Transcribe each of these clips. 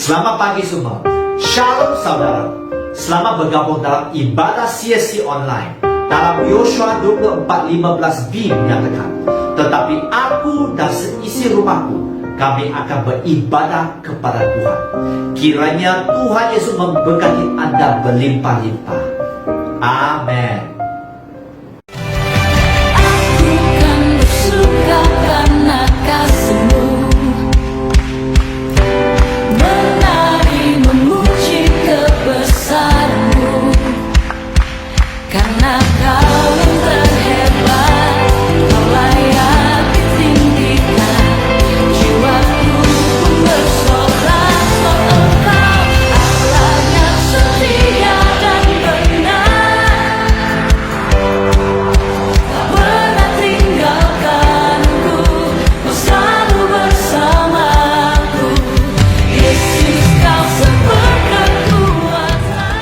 Selamat pagi semua. Shalom saudara. Selamat bergabung dalam ibadah CSC online. Dalam Yosua 24:15b menyatakan, tetapi aku dan seisi rumahku, kami akan beribadah kepada Tuhan. Kiranya Tuhan Yesus memberkati Anda berlimpah-limpah. Amin. Aku kan bersuka karena kasih-Mu, menari memuji kebesaran-Mu, karena Kau yang terhebat, Kau layak ditinggikan. Jiwaku pun bersorak untuk Engkau, Allah yang setia dan benar. Tak pernah tinggalkanku, Kau selalu bersamaku. Yesus, Kau sumber kekuatan.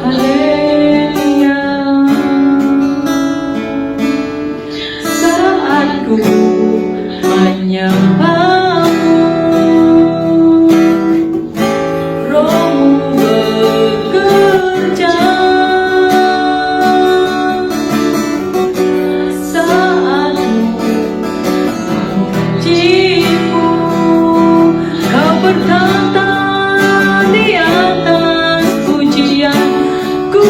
Haleluya. Saat ku menyembah-Mu, Roh-Mu bekerja. Saat ku memuji-Mu, Kau berkata di atas pujian, ku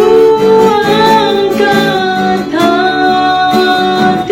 angkat hatiku.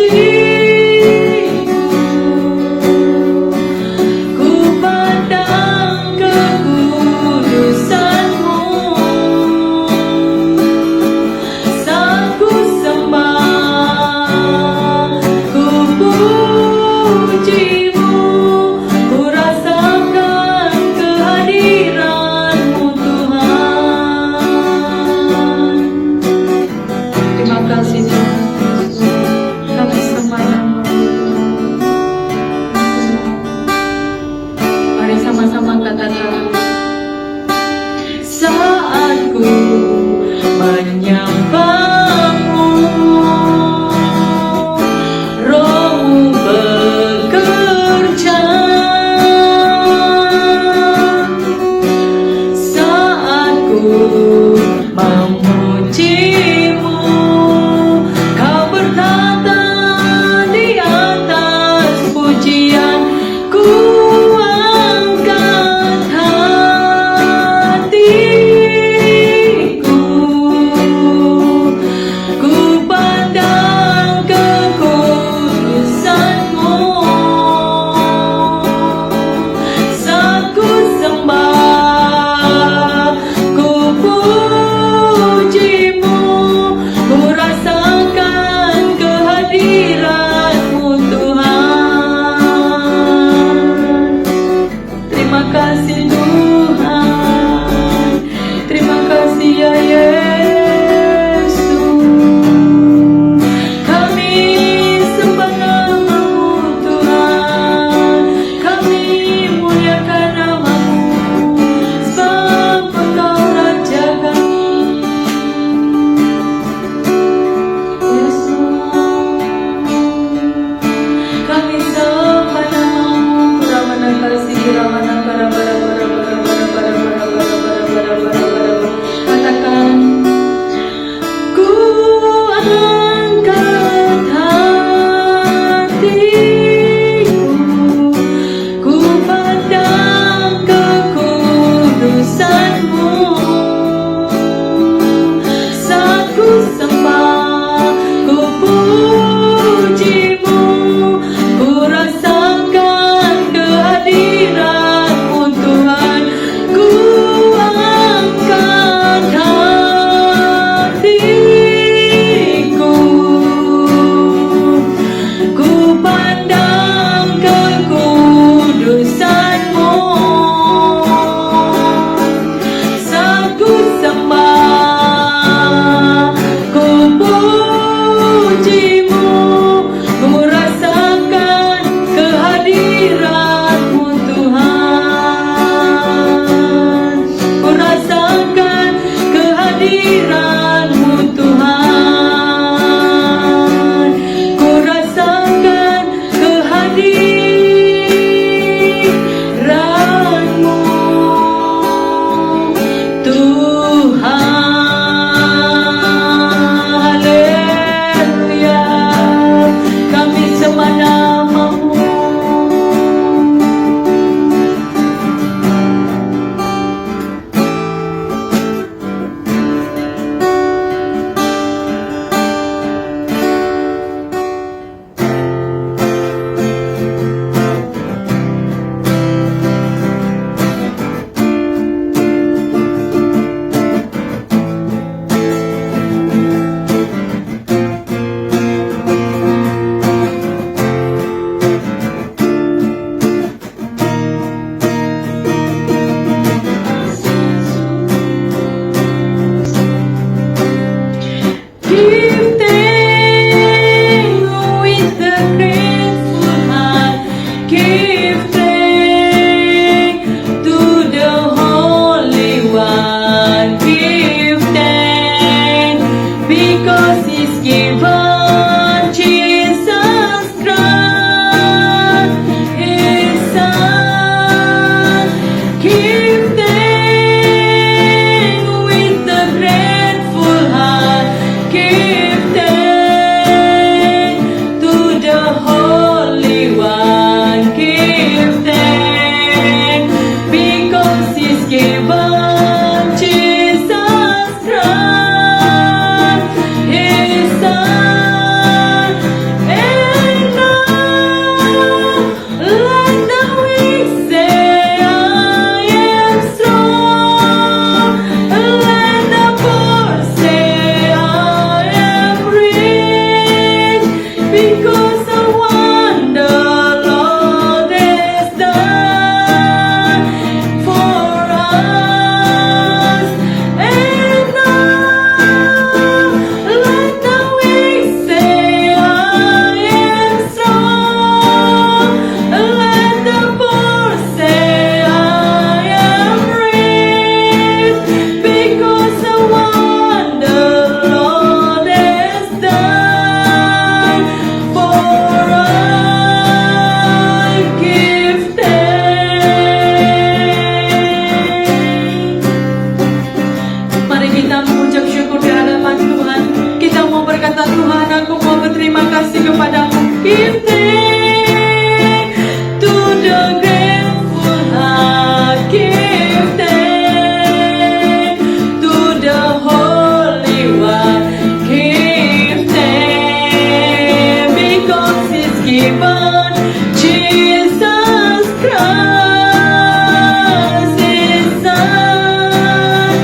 give thanks to the grateful heart, give thanks to the Holy One, give thanks because He's given Jesus Christ, His Son.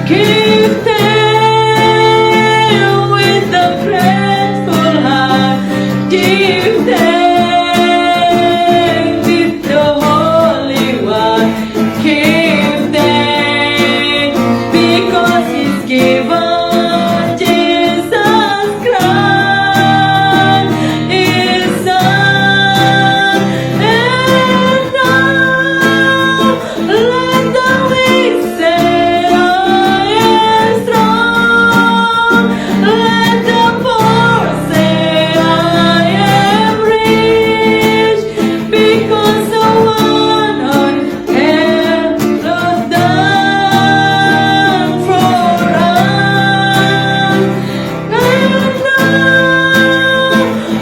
Give thanks with a grateful heart. Give thanks with the Holy One. Give thanks because He's given Jesus Christ, His Son. And now let the weak say, I am strong. Let the poor say, I am rich, because the one on earth was done for us. And now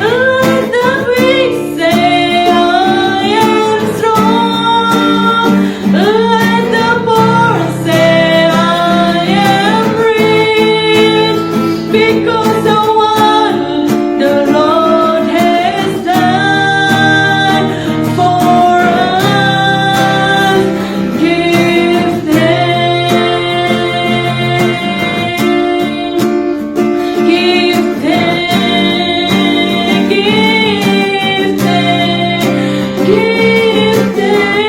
let the weak say, I am strong. Let the poor say, I am rich, because the one the Lord has done for us. Give thanks. Give thanks. Give thanks. Give thanks.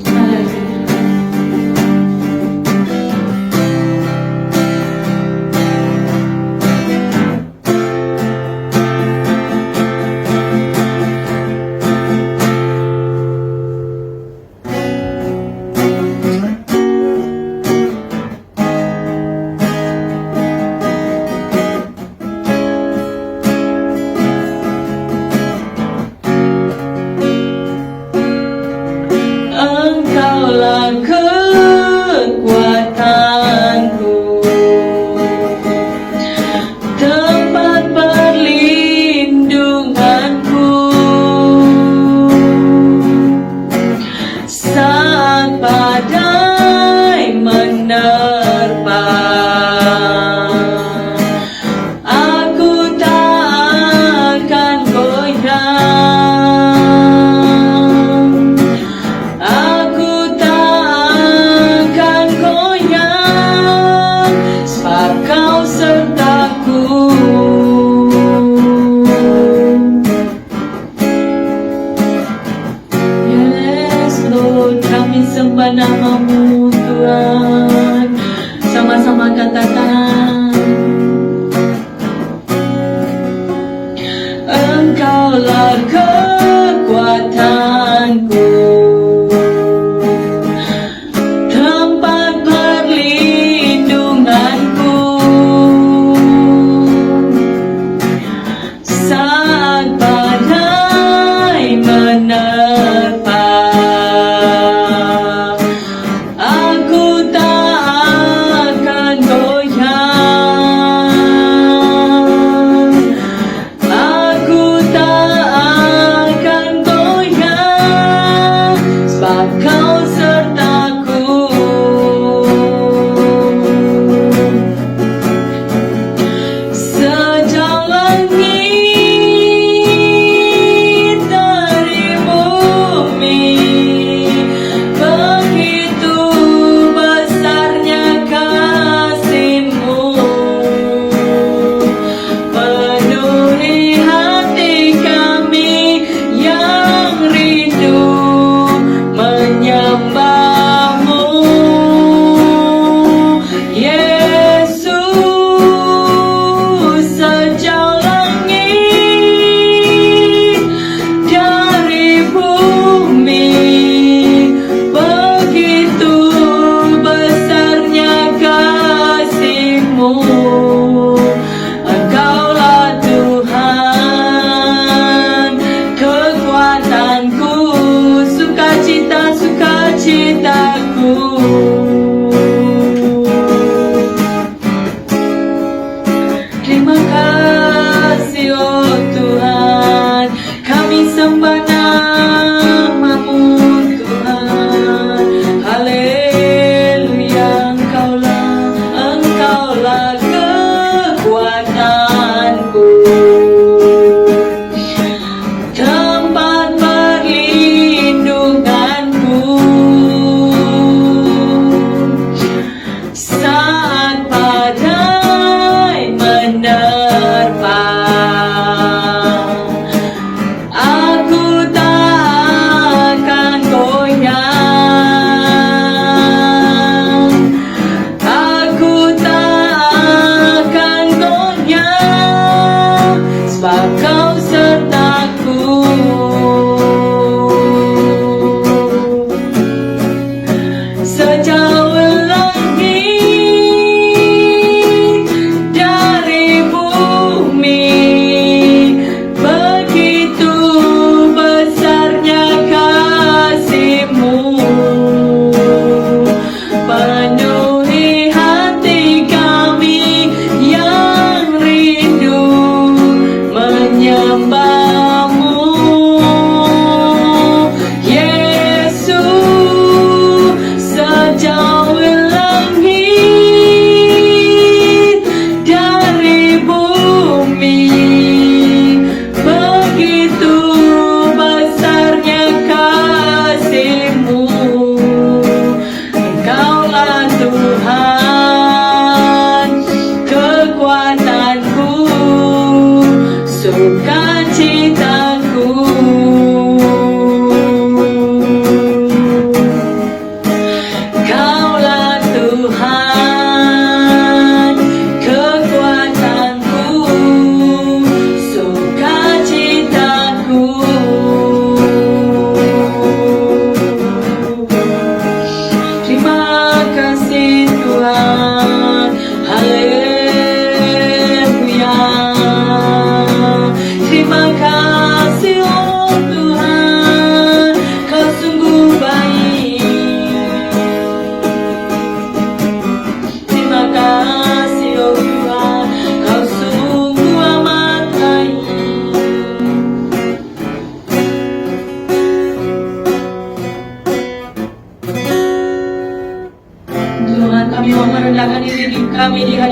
Hallelujah. Engkaulah kekuatanku, tempat perlindunganku saat badai menerpa. Aku tak akan goyang. Aku tak akan goyang, sebab Kau sertaku. Yes Lord, kami sembah nama-Mu Tuhan. Sama-sama katakan, Engkaulah kekuatanku, tempat perlindunganku saat badai menerpa. Aku tak akan goyang.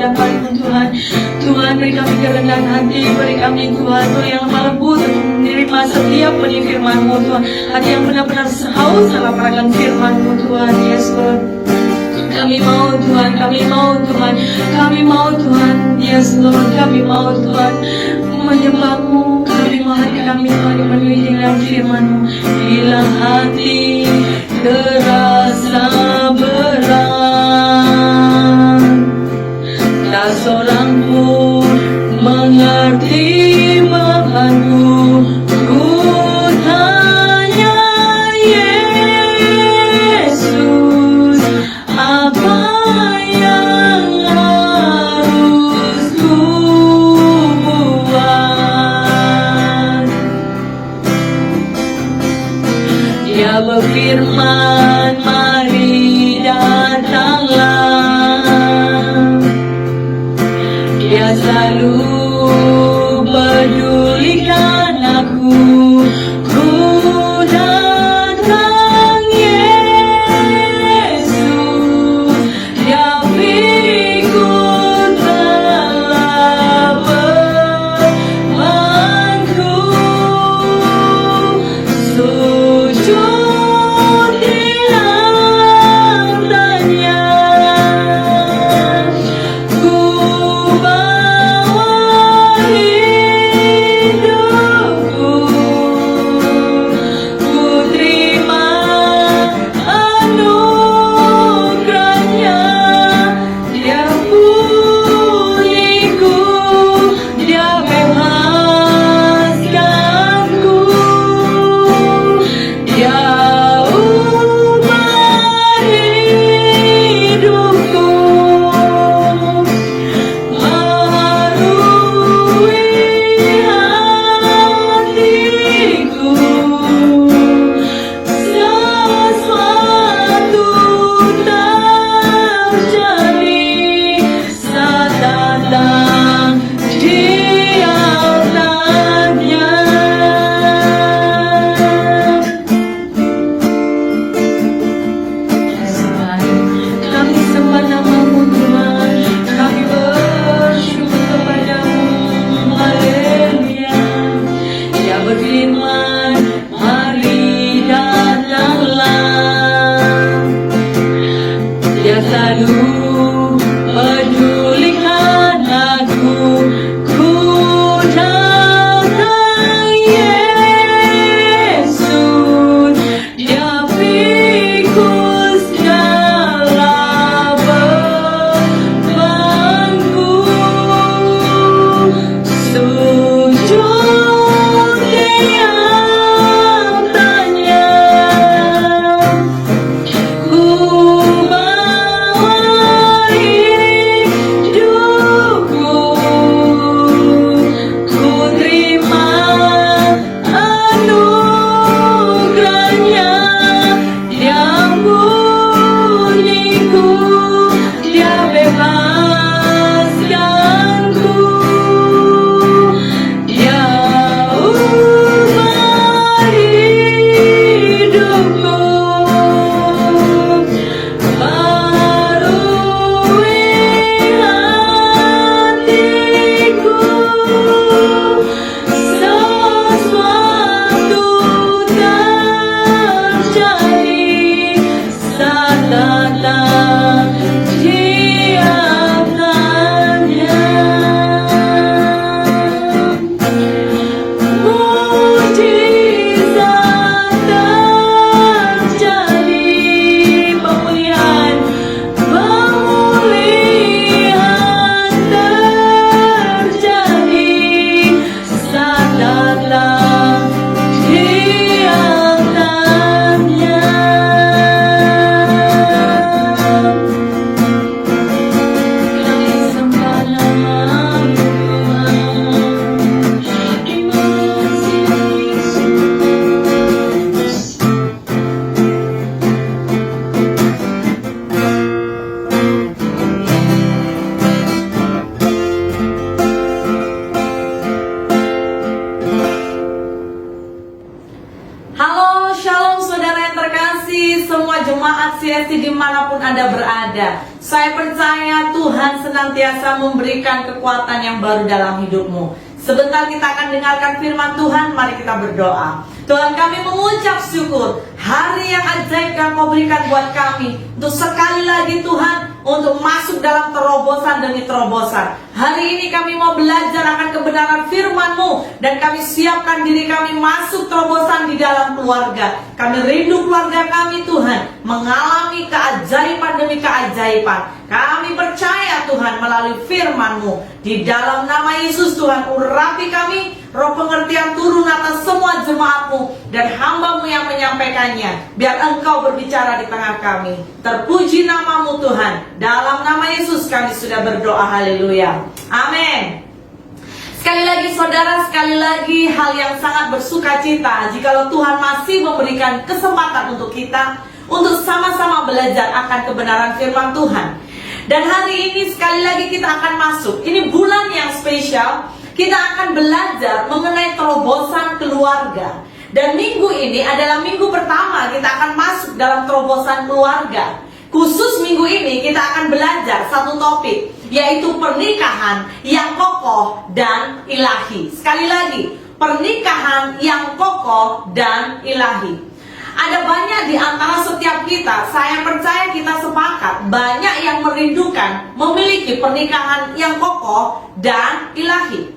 hadapan-Mu Tuhan. Tuhan, beri kami kerendahan hati, beri kami Tuhan yang lemah lembut untuk menerima setiap benih firman-Mu Tuhan. Hati yang benar-benar haus akan firman-Mu Tuhan. Yes Lord. Kami mau Tuhan, kami mau Tuhan, kami mau Tuhan. Yes Lord, kami mau Tuhan menyembah-Mu. Kami mau hati kami Tuhan dipenuhi dengan firman-Mu. Bila hati terasa berat, tak seorang pun mengerti bebanku. Ku tanya Yesus, apa yang harus ku buat? Dia berfirman, mari datanglah. Dia selalu pedulikan aku. Ku datang Yesus, Dia pikul bebanku. Sujud di lantainya, ku bawa hidup berbeda. Saya percaya Tuhan senantiasa memberikan kekuatan yang baru dalam hidupmu. Sebentar kita akan dengarkan firman Tuhan, mari kita berdoa. Tuhan, kami mengucap syukur hari yang ajaib yang Kau berikan buat kami, untuk sekali lagi Tuhan, untuk masuk dalam terobosan demi terobosan. Hari ini kami mau belajar akan kebenaran firman-Mu, dan kami siapkan diri kami masuk terobosan di dalam keluarga. Kami rindu keluarga kami Tuhan, mengalami keajaiban demi keajaiban. Kami percaya Tuhan melalui firman-Mu. Di dalam nama Yesus Tuhan, urapi kami, roh pengertian turun atas semua jemaat-Mu dan hamba-Mu yang menyampaikannya. Biar Engkau berbicara di tengah kami. Terpuji nama-Mu Tuhan. Dalam nama Yesus kami sudah berdoa, haleluya. Amin. Sekali lagi saudara, sekali lagi hal yang sangat bersuka cita jikalau Tuhan masih memberikan kesempatan untuk kita untuk sama-sama belajar akan kebenaran firman Tuhan. Dan hari ini sekali lagi kita akan masuk, ini bulan yang spesial, kita akan belajar mengenai terobosan keluarga. Dan minggu ini adalah minggu pertama kita akan masuk dalam terobosan keluarga. Khusus minggu ini kita akan belajar satu topik, yaitu pernikahan yang kokoh dan ilahi. Sekali lagi, pernikahan yang kokoh dan ilahi. Ada banyak di antara setiap kita, saya percaya kita sepakat, banyak yang merindukan memiliki pernikahan yang kokoh dan ilahi.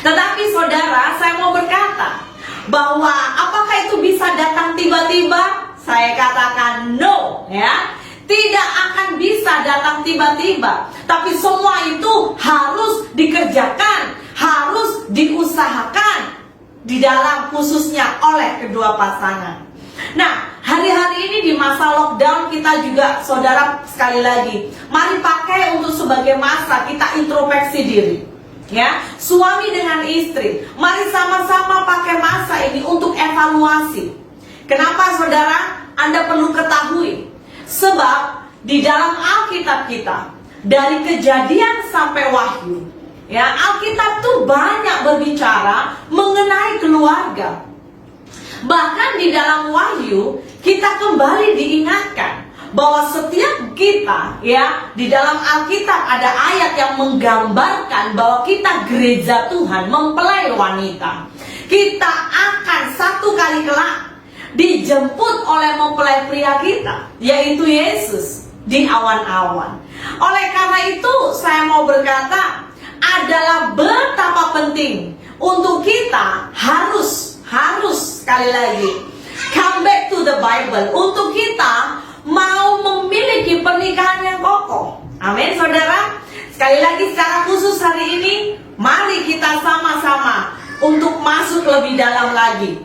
Tetapi saudara, saya mau berkata bahwa apakah itu bisa datang tiba-tiba? Saya katakan no, ya. Tidak akan bisa datang tiba-tiba. Tapi semua itu harus dikerjakan, harus diusahakan di dalam khususnya oleh kedua pasangan. Nah, hari-hari ini di masa lockdown kita juga, saudara, sekali lagi, mari pakai untuk sebagai masa kita introspeksi diri. Ya, suami dengan istri, mari sama-sama pakai masa ini untuk evaluasi. Kenapa saudara? Anda perlu ketahui, sebab di dalam Alkitab kita, dari Kejadian sampai Wahyu, ya, Alkitab tuh banyak berbicara mengenai keluarga. Bahkan di dalam Wahyu kita kembali diingatkan bahwa setiap kita, ya, di dalam Alkitab ada ayat yang menggambarkan bahwa kita gereja Tuhan, mempelai wanita. Kita akan satu kali kelak dijemput oleh mempelai pria kita, yaitu Yesus, di awan-awan. Oleh karena itu saya mau berkata, adalah betapa penting untuk kita harus sekali lagi come back to the Bible, untuk kita mau memiliki pernikahan yang kokoh. Amin saudara. Sekali lagi secara khusus hari ini, mari kita sama-sama untuk masuk lebih dalam lagi.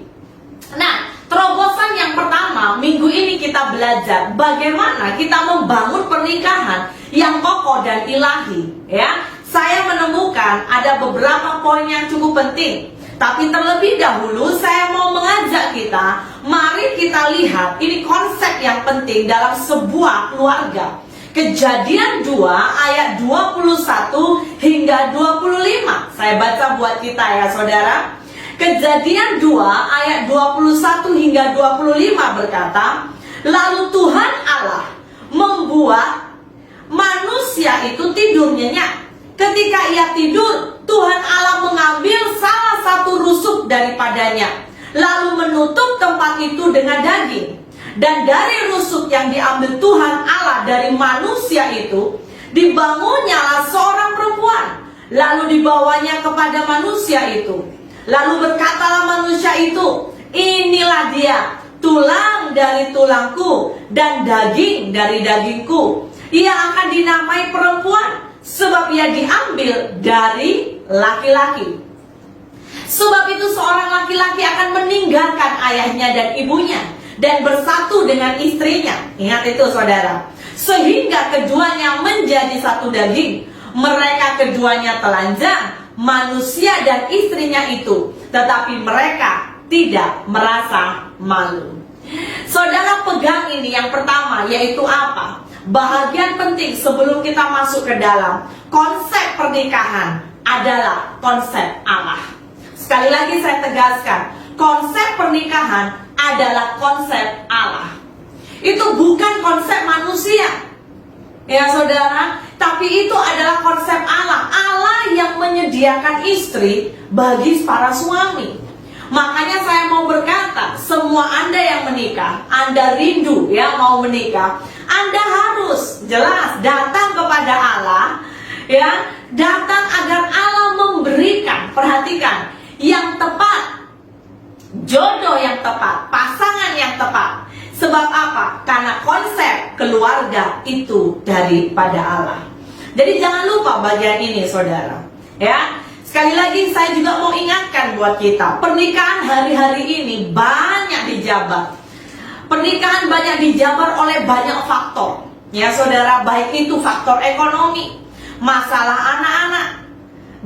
Nah, terobosan yang pertama, minggu ini kita belajar bagaimana kita membangun pernikahan yang kokoh dan ilahi, ya. Saya menemukan ada beberapa poin yang cukup penting. Tapi terlebih dahulu saya mau mengajak kita, mari kita lihat ini konsep yang penting dalam sebuah keluarga. Kejadian 2 ayat 21 hingga 25. Saya baca buat kita ya saudara. Kejadian 2 ayat 21 hingga 25 berkata, lalu Tuhan Allah membuat manusia itu tidur nyenyak. Ketika ia tidur, Tuhan Allah mengambil salah satu rusuk daripadanya, lalu menutup tempat itu dengan daging. Dan dari rusuk yang diambil Tuhan Allah dari manusia itu, dibangunnyalah seorang perempuan, lalu dibawanya kepada manusia itu. Lalu berkatalah manusia itu, inilah dia, tulang dari tulangku dan daging dari dagingku. Ia akan dinamai perempuan, sebab ia diambil dari laki-laki. Sebab itu seorang laki-laki akan meninggalkan ayahnya dan ibunya dan bersatu dengan istrinya. Ingat itu saudara. Sehingga keduanya menjadi satu daging. Mereka keduanya telanjang, manusia dan istrinya itu, tetapi mereka tidak merasa malu. Saudara pegang ini yang pertama, yaitu apa? Bahagian penting sebelum kita masuk ke dalam konsep pernikahan adalah konsep Allah. Sekali lagi saya tegaskan, konsep pernikahan adalah konsep Allah. Itu bukan konsep manusia. ya saudara. Tapi itu adalah konsep Allah. Allah yang menyediakan istri bagi para suami. Makanya saya mau berkata, semua Anda yang menikah, Anda rindu ya mau menikah, Anda harus jelas datang kepada Allah, ya, datang agar Allah memberikan, perhatikan, yang tepat, jodoh yang tepat, pasangan yang tepat. Sebab apa? Karena konsep keluarga itu daripada Allah. Jadi jangan lupa bagian ini saudara, ya. Sekali lagi saya juga mau ingatkan buat kita, pernikahan hari-hari ini banyak dijabar. Pernikahan banyak dijabar oleh banyak faktor, ya saudara, baik itu faktor ekonomi, masalah anak-anak,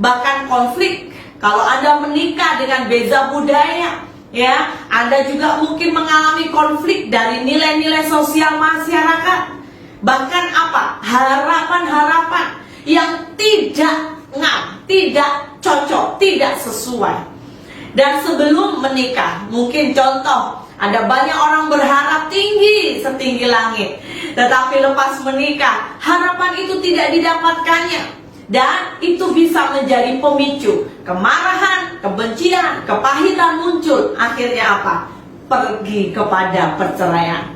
bahkan konflik. Kalau Anda menikah dengan beza budaya, ya, Anda juga mungkin mengalami konflik dari nilai-nilai sosial masyarakat. Bahkan apa? Harapan-harapan yang tidak tidak cocok, tidak sesuai. Dan sebelum menikah, mungkin contoh, ada banyak orang berharap tinggi setinggi langit, tetapi lepas menikah, harapan itu tidak didapatkannya. Dan itu bisa menjadi pemicu kemarahan, kebencian, kepahitan muncul. Akhirnya apa? Pergi kepada perceraian.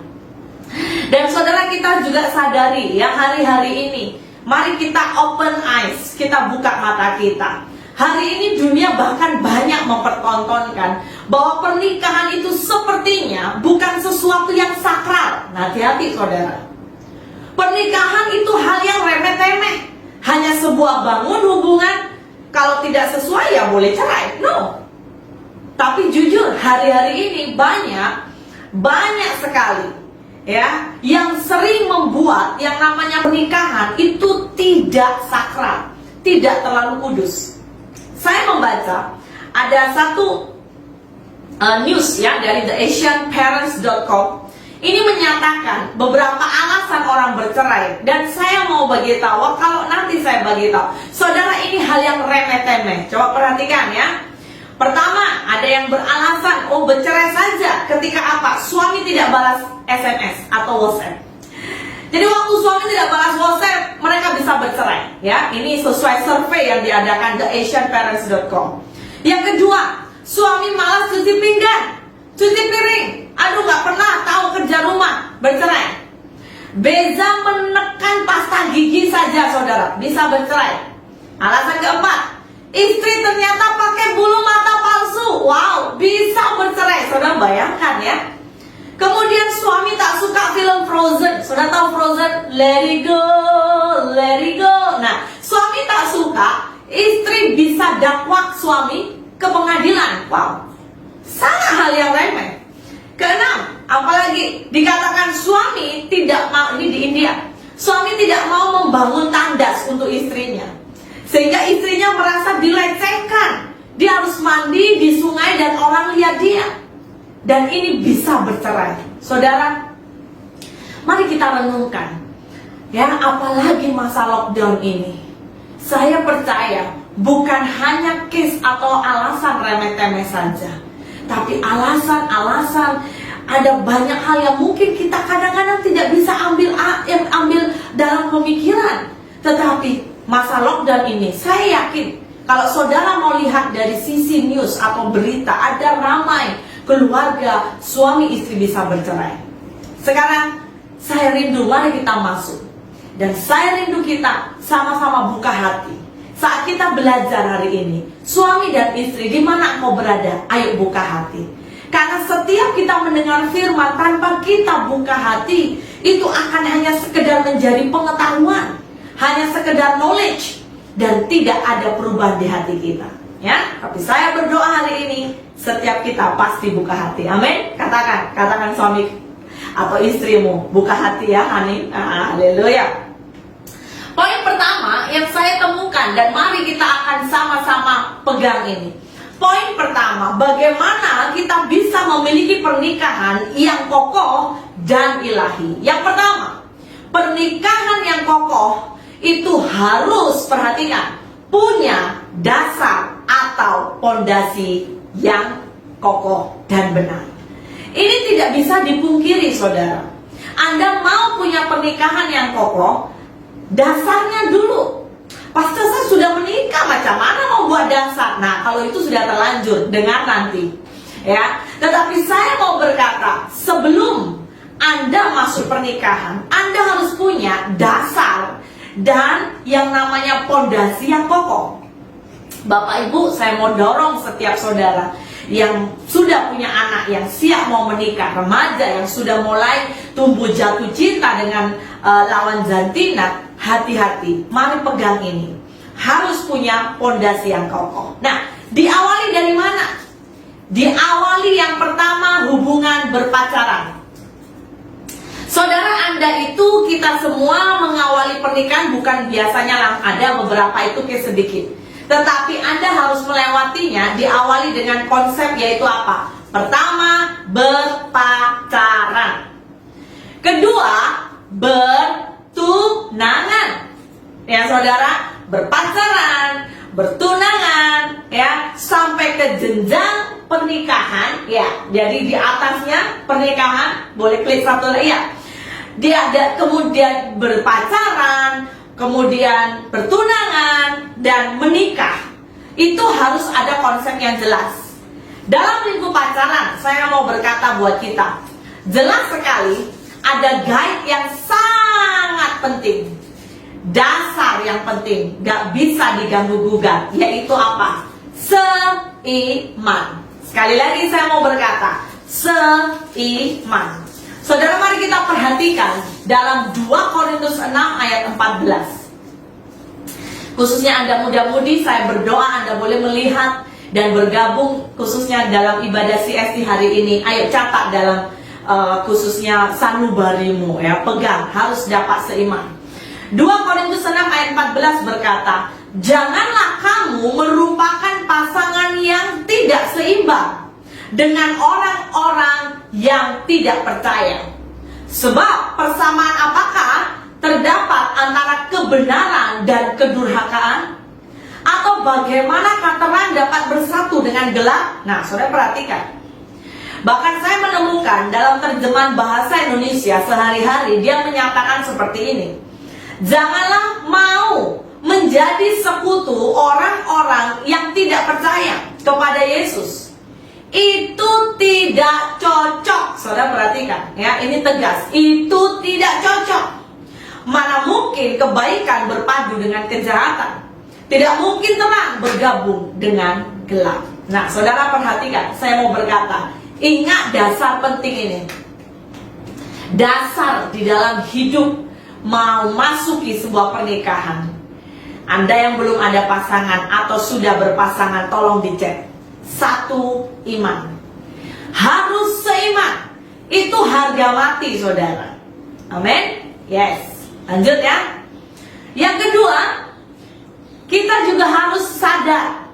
Dan saudara, kita juga sadari ya, hari-hari ini mari kita open eyes, kita buka mata kita. Hari ini dunia bahkan banyak mempertontonkan bahwa pernikahan itu sepertinya bukan sesuatu yang sakral. Nah, hati-hati saudara. Pernikahan itu hal yang remeh-temeh, hanya sebuah bangun hubungan, kalau tidak sesuai ya boleh cerai. No. Tapi jujur, hari-hari ini banyak sekali ya yang sering membuat yang namanya pernikahan itu tidak sakral, tidak terlalu kudus. Saya membaca ada satu news ya dari theasianparents.com. Ini menyatakan beberapa alasan orang bercerai, dan saya mau bagi tahu, kalau nanti saya bagi tahu, saudara, ini hal yang remeh-temeh. Coba perhatikan ya. Pertama, ada yang beralasan, oh bercerai saja ketika apa? Suami tidak balas SMS atau WhatsApp. Jadi waktu suami tidak balas WhatsApp, mereka bisa bercerai. Ya, ini sesuai survei yang diadakan theasianparents.com. Yang kedua, suami malas cuci pinggan, cuci piring. Aduh, nggak pernah tahu kerja rumah, bercerai. Beza menekan pasta gigi saja, saudara, bisa bercerai. Alasan keempat, istri ternyata pakai bulu mata palsu. Wow, bisa bercerai. Saudara bayangkan ya. Kemudian suami tak suka film Frozen. Saudara tahu Frozen? Let it go, let it go. Nah, suami tak suka, istri bisa dakwah suami ke pengadilan. Wow, sangat hal yang remeh. Keenam, apalagi dikatakan suami tidak mau, ini di India, suami tidak mau membangun tandas untuk istrinya, sehingga istrinya merasa dilecehkan. Dia harus mandi di sungai dan orang lihat dia. Dan ini bisa bercerai. Saudara, mari kita renungkan ya, apalagi masa lockdown ini. Saya percaya bukan hanya case atau alasan remeh-temeh saja, tapi alasan-alasan, ada banyak hal yang mungkin kita kadang-kadang tidak bisa ambil dalam pemikiran. Tetapi masa lockdown ini, saya yakin kalau saudara mau lihat dari sisi news atau berita, ada ramai keluarga suami istri bisa bercerai. Sekarang saya rindu, mari kita masuk. Dan saya rindu kita sama-sama buka hati. Saat kita belajar hari ini, suami dan istri, di mana kau berada, ayo buka hati. Karena setiap kita mendengar firman tanpa kita buka hati, itu akan hanya sekedar menjadi pengetahuan, hanya sekedar knowledge, dan tidak ada perubahan di hati kita. Ya, tapi saya berdoa hari ini setiap kita pasti buka hati. Amin. Katakan suami atau istrimu, buka hati ya, Hani. Haleluya. Poin pertama yang saya temukan, dan mari kita akan sama-sama pegang ini. Poin pertama, bagaimana kita bisa memiliki pernikahan yang kokoh dan ilahi. Yang pertama, pernikahan yang kokoh itu harus, perhatikan, punya dasar atau pondasi yang kokoh dan benar. Ini tidak bisa dipungkiri, saudara. Anda mau punya pernikahan yang kokoh, dasarnya dulu. Pastor, saya sudah menikah, macam mana mau buat dasar? Nah, kalau itu sudah terlanjur, dengar nanti. Ya, tetapi saya mau berkata, sebelum Anda masuk pernikahan, Anda harus punya dasar dan yang namanya pondasi yang kokoh. Bapak Ibu, saya mau dorong setiap saudara yang sudah punya anak, yang siap mau menikah, remaja yang sudah mulai tumbuh jatuh cinta dengan lawan jantina, hati-hati, mari pegang ini. Harus punya pondasi yang kokoh. Nah, diawali dari mana? Diawali yang pertama, hubungan berpacaran. Saudara, Anda itu, kita semua mengawali pernikahan bukan biasanya ada beberapa itu sedikit. Tetapi Anda harus melewatinya, diawali dengan konsep yaitu apa? Pertama, berpacaran. Kedua, bertunangan. Ya saudara, berpacaran, bertunangan, ya, sampai ke jenjang pernikahan, ya. Jadi di atasnya pernikahan, boleh klik satu lagi ya. Dia ada kemudian berpacaran, kemudian bertunangan dan menikah. Itu harus ada konsep yang jelas. Dalam lingkup pacaran, saya mau berkata buat kita, jelas sekali ada guide yang sangat penting. Dasar yang penting, gak bisa diganggu-gugat, yaitu apa? Seiman. Sekali lagi saya mau berkata, seiman. Saudara, mari kita perhatikan dalam 2 Korintus 6 ayat 14. Khususnya Anda muda-mudi, saya berdoa Anda boleh melihat dan bergabung khususnya dalam ibadah CST hari ini. Ayo catat dalam khususnya sanubarimu, ya, pegang, harus dapat seiman. 2 Korintus 6 ayat 14 berkata, janganlah kamu merupakan pasangan yang tidak seimbang dengan orang-orang yang tidak percaya. Sebab persamaan apakah terdapat antara kebenaran dan kedurhakaan? Atau bagaimanakah terang dapat bersatu dengan gelap? Nah, saudara perhatikan. Bahkan saya menemukan dalam terjemahan bahasa Indonesia sehari-hari, dia menyatakan seperti ini. Janganlah mau menjadi sekutu orang-orang yang tidak percaya kepada Yesus. Itu tidak cocok. Saudara perhatikan, ya, ini tegas. Itu tidak cocok. Mana mungkin kebaikan berpadu dengan kejahatan? Tidak mungkin terang bergabung dengan gelap. Nah, saudara perhatikan, saya mau berkata, ingat dasar penting ini. Dasar di dalam hidup mau masuki sebuah pernikahan. Anda yang belum ada pasangan atau sudah berpasangan, tolong dicek. 1, iman. Harus seiman. Itu harga mati, saudara. Amin? Yes. Lanjut ya. Yang kedua, kita juga harus sadar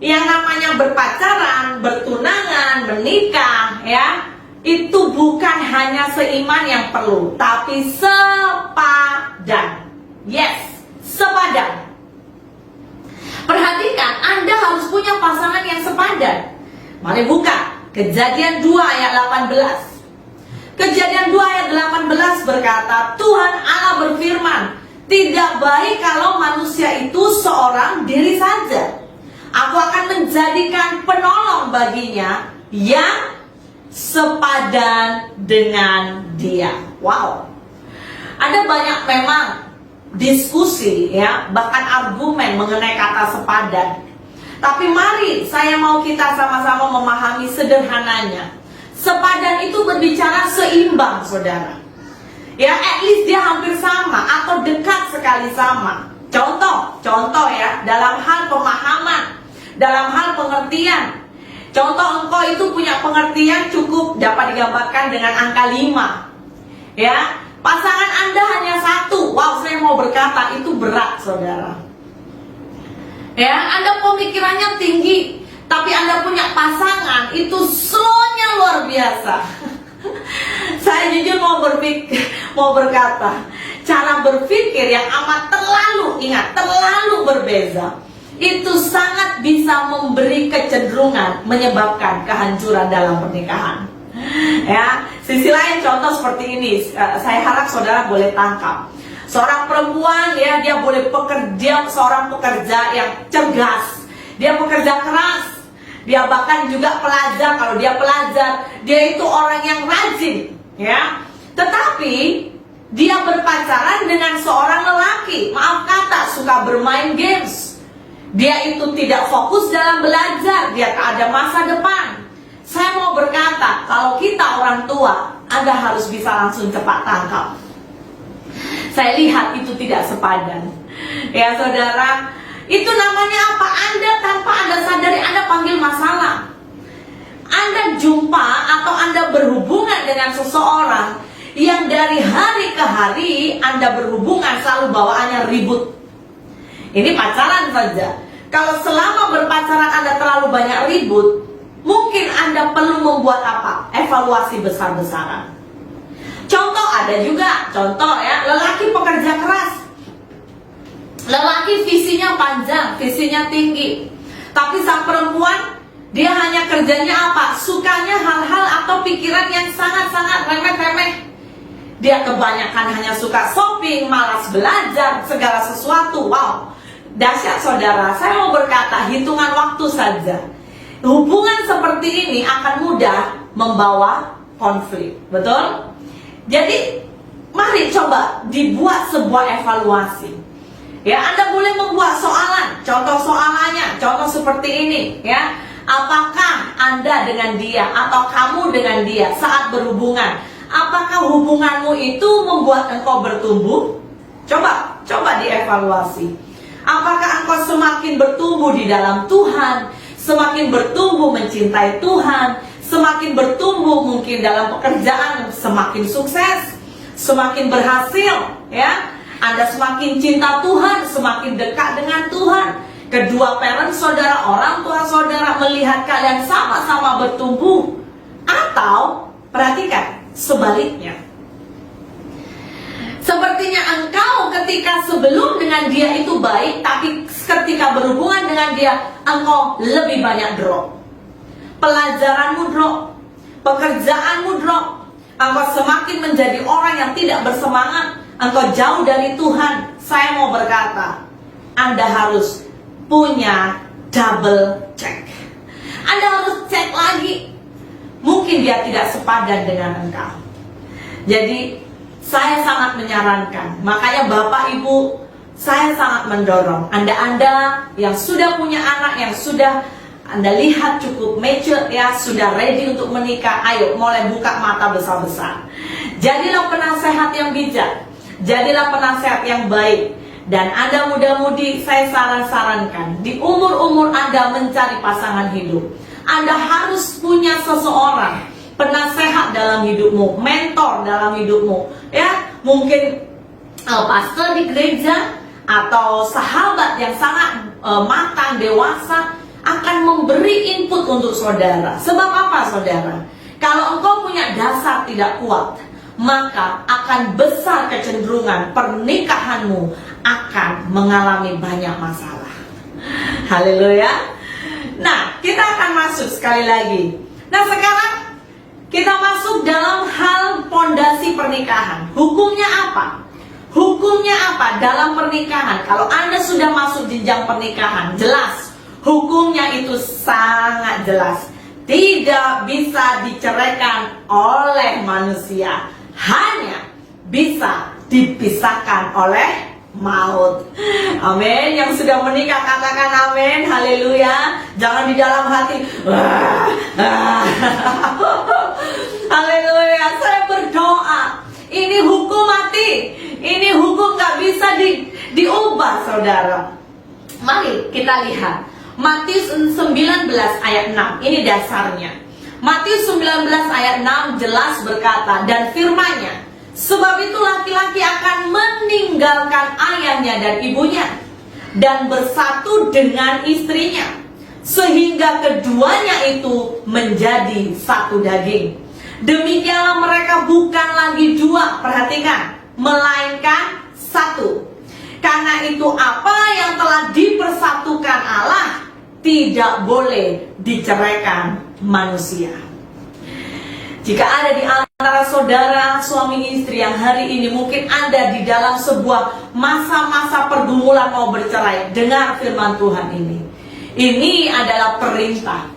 yang namanya berpacaran, bertunangan, menikah, ya, itu bukan hanya seiman yang perlu, tapi sepadan. Yes, sepadan. Perhatikan, Anda harus punya pasangan yang sepadan. Mari buka Kejadian 2 ayat 18. Kejadian 2 ayat 18 berkata, Tuhan Allah berfirman, tidak baik kalau manusia itu seorang diri saja. Aku akan menjadikan penolong baginya yang sepadan dengan dia. Wow. Ada banyak memang diskusi, ya, bahkan argumen mengenai kata sepadan. Tapi mari saya mau kita sama-sama memahami sederhananya. Sepadan itu berbicara seimbang, saudara. Ya, at least dia hampir sama atau dekat sekali sama. Contoh ya, dalam hal pemahaman, dalam hal pengertian. Contoh, engkau itu punya pengertian cukup dapat digambarkan dengan angka 5. Ya, pasangan Anda hanya 1. Wow, saya mau berkata itu berat, saudara. Ya, Anda pemikirannya tinggi, tapi Anda punya pasangan itu slow-nya luar biasa. Saya jujur mau berkata, cara berpikir yang amat terlalu berbeza, itu sangat bisa memberi kecenderungan menyebabkan kehancuran dalam pernikahan. Ya, sisi lain contoh seperti ini, saya harap saudara boleh tangkap. Seorang perempuan ya, dia boleh bekerja, seorang pekerja yang cerdas. Dia bekerja keras. Dia bahkan juga pelajar. Kalau dia pelajar, dia itu orang yang rajin, ya. Tetapi dia berpacaran dengan seorang lelaki, maaf kata, suka bermain games. Dia itu tidak fokus dalam belajar, dia tak ada masa depan. Saya mau berkata, kalau kita orang tua, Anda harus bisa langsung cepat tangkap. Saya lihat itu tidak sepadan. Ya saudara, itu namanya apa? Anda tanpa Anda sadari, Anda panggil masalah. Anda jumpa atau Anda berhubungan dengan seseorang yang dari hari ke hari Anda berhubungan selalu bawaannya ribut. Ini pacaran saja. Kalau selama berpacaran Anda terlalu banyak ribut, mungkin Anda perlu membuat apa? Evaluasi besar-besaran. Contoh ada juga, contoh ya, lelaki pekerja keras. Lelaki visinya panjang, visinya tinggi. Tapi sang perempuan, dia hanya kerjanya apa? Sukanya hal-hal atau pikiran yang sangat-sangat remeh-remeh. Dia kebanyakan hanya suka shopping, malas belajar, segala sesuatu. Wow, dahsyat saudara. Saya mau berkata, hitungan waktu saja. Hubungan seperti ini akan mudah membawa konflik. Betul? Jadi, mari coba dibuat sebuah evaluasi. Ya, Anda boleh membuat soalan. Contoh soalannya, contoh seperti ini, ya. Apakah Anda dengan dia atau kamu dengan dia saat berhubungan? Apakah hubunganmu itu membuat engkau bertumbuh? Coba dievaluasi. Apakah engkau semakin bertumbuh di dalam Tuhan, semakin bertumbuh mencintai Tuhan, semakin bertumbuh mungkin dalam pekerjaan, semakin sukses, semakin berhasil, ya? Anda semakin cinta Tuhan, semakin dekat dengan Tuhan. Kedua parent saudara, orang tua saudara melihat kalian sama-sama bertumbuh. Atau, perhatikan, sebaliknya. Sepertinya engkau ketika sebelum dengan dia itu baik, tapi ketika berhubungan dengan dia, engkau lebih banyak drop. Pelajaranmu drop, pekerjaanmu drop, engkau semakin menjadi orang yang tidak bersemangat, engkau jauh dari Tuhan. Saya mau berkata, Anda harus punya double check. Anda harus cek lagi. Mungkin dia tidak sepadan dengan engkau. Jadi saya sangat menyarankan, makanya Bapak Ibu, saya sangat mendorong Anda yang sudah punya anak, yang sudah Anda lihat cukup mature ya, sudah ready untuk menikah, ayo mulai buka mata besar-besar. Jadilah penasehat yang bijak, jadilah penasehat yang baik. Dan Anda muda-mudi, saya sarankan, di umur-umur Anda mencari pasangan hidup, Anda harus punya seseorang penasehat dalam hidupmu, mentor dalam hidupmu, ya, mungkin pastor di gereja atau sahabat yang sangat matang, dewasa, akan memberi input untuk saudara. Sebab apa saudara? Kalau engkau punya dasar tidak kuat, maka akan besar kecenderungan pernikahanmu akan mengalami banyak masalah. Haleluya. Nah, kita akan masuk sekali lagi. Nah, sekarang kita masuk dalam hal pondasi pernikahan. Hukumnya apa? Hukumnya apa dalam pernikahan? Kalau Anda sudah masuk jenjang pernikahan, jelas hukumnya itu sangat jelas. Tidak bisa diceraikan oleh manusia, hanya bisa dipisahkan oleh maut. Amin. Yang sudah menikah katakan amin. Haleluya. Jangan di dalam hati. Haleluya. Saya berdoa, ini hukum mati. Ini hukum gak bisa diubah saudara. Mari kita lihat Matius 19 ayat 6. Ini dasarnya. Matius 19 ayat 6 jelas berkata, dan firman-Nya, sebab itu laki-laki akan meninggalkan ayahnya dan ibunya dan bersatu dengan istrinya, sehingga keduanya itu menjadi satu daging. Demikianlah mereka bukan lagi dua, perhatikan, melainkan satu. Karena itu apa yang telah dipersatukan Allah tidak boleh diceraikan manusia. Jika ada di antara saudara suami istri yang hari ini mungkin Anda di dalam sebuah masa-masa pergumulan mau bercerai, dengar firman Tuhan ini. Ini adalah perintah.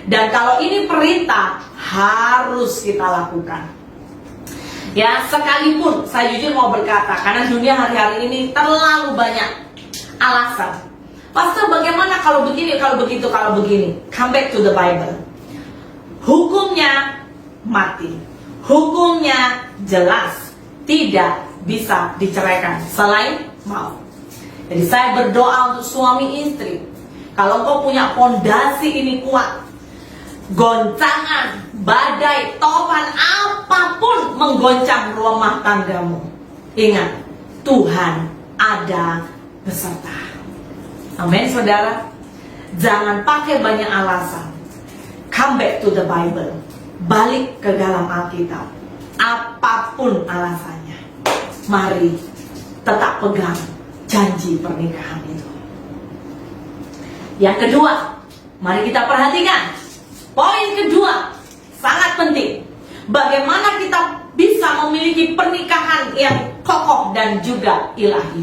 Dan kalau ini perintah, harus kita lakukan. Ya, sekalipun saya jujur mau berkata, karena dunia hari-hari ini terlalu banyak alasan. Pastor, bagaimana kalau begini, kalau begitu, kalau begini? Come back to the Bible. Hukumnya mati. Hukumnya jelas, tidak bisa diceraikan selain maut. Jadi saya berdoa untuk suami istri, kalau kau punya fondasi ini kuat, goncangan, badai, topan, apapun menggoncang rumah tanggamu, ingat, Tuhan ada beserta. Amin, saudara. Jangan pakai banyak alasan. Come back to the Bible. Balik ke dalam Alkitab. Apapun alasannya, mari tetap pegang janji pernikahan itu. Yang kedua, mari kita perhatikan. Poin kedua, sangat penting. Bagaimana kita bisa memiliki pernikahan yang kokoh dan juga ilahi.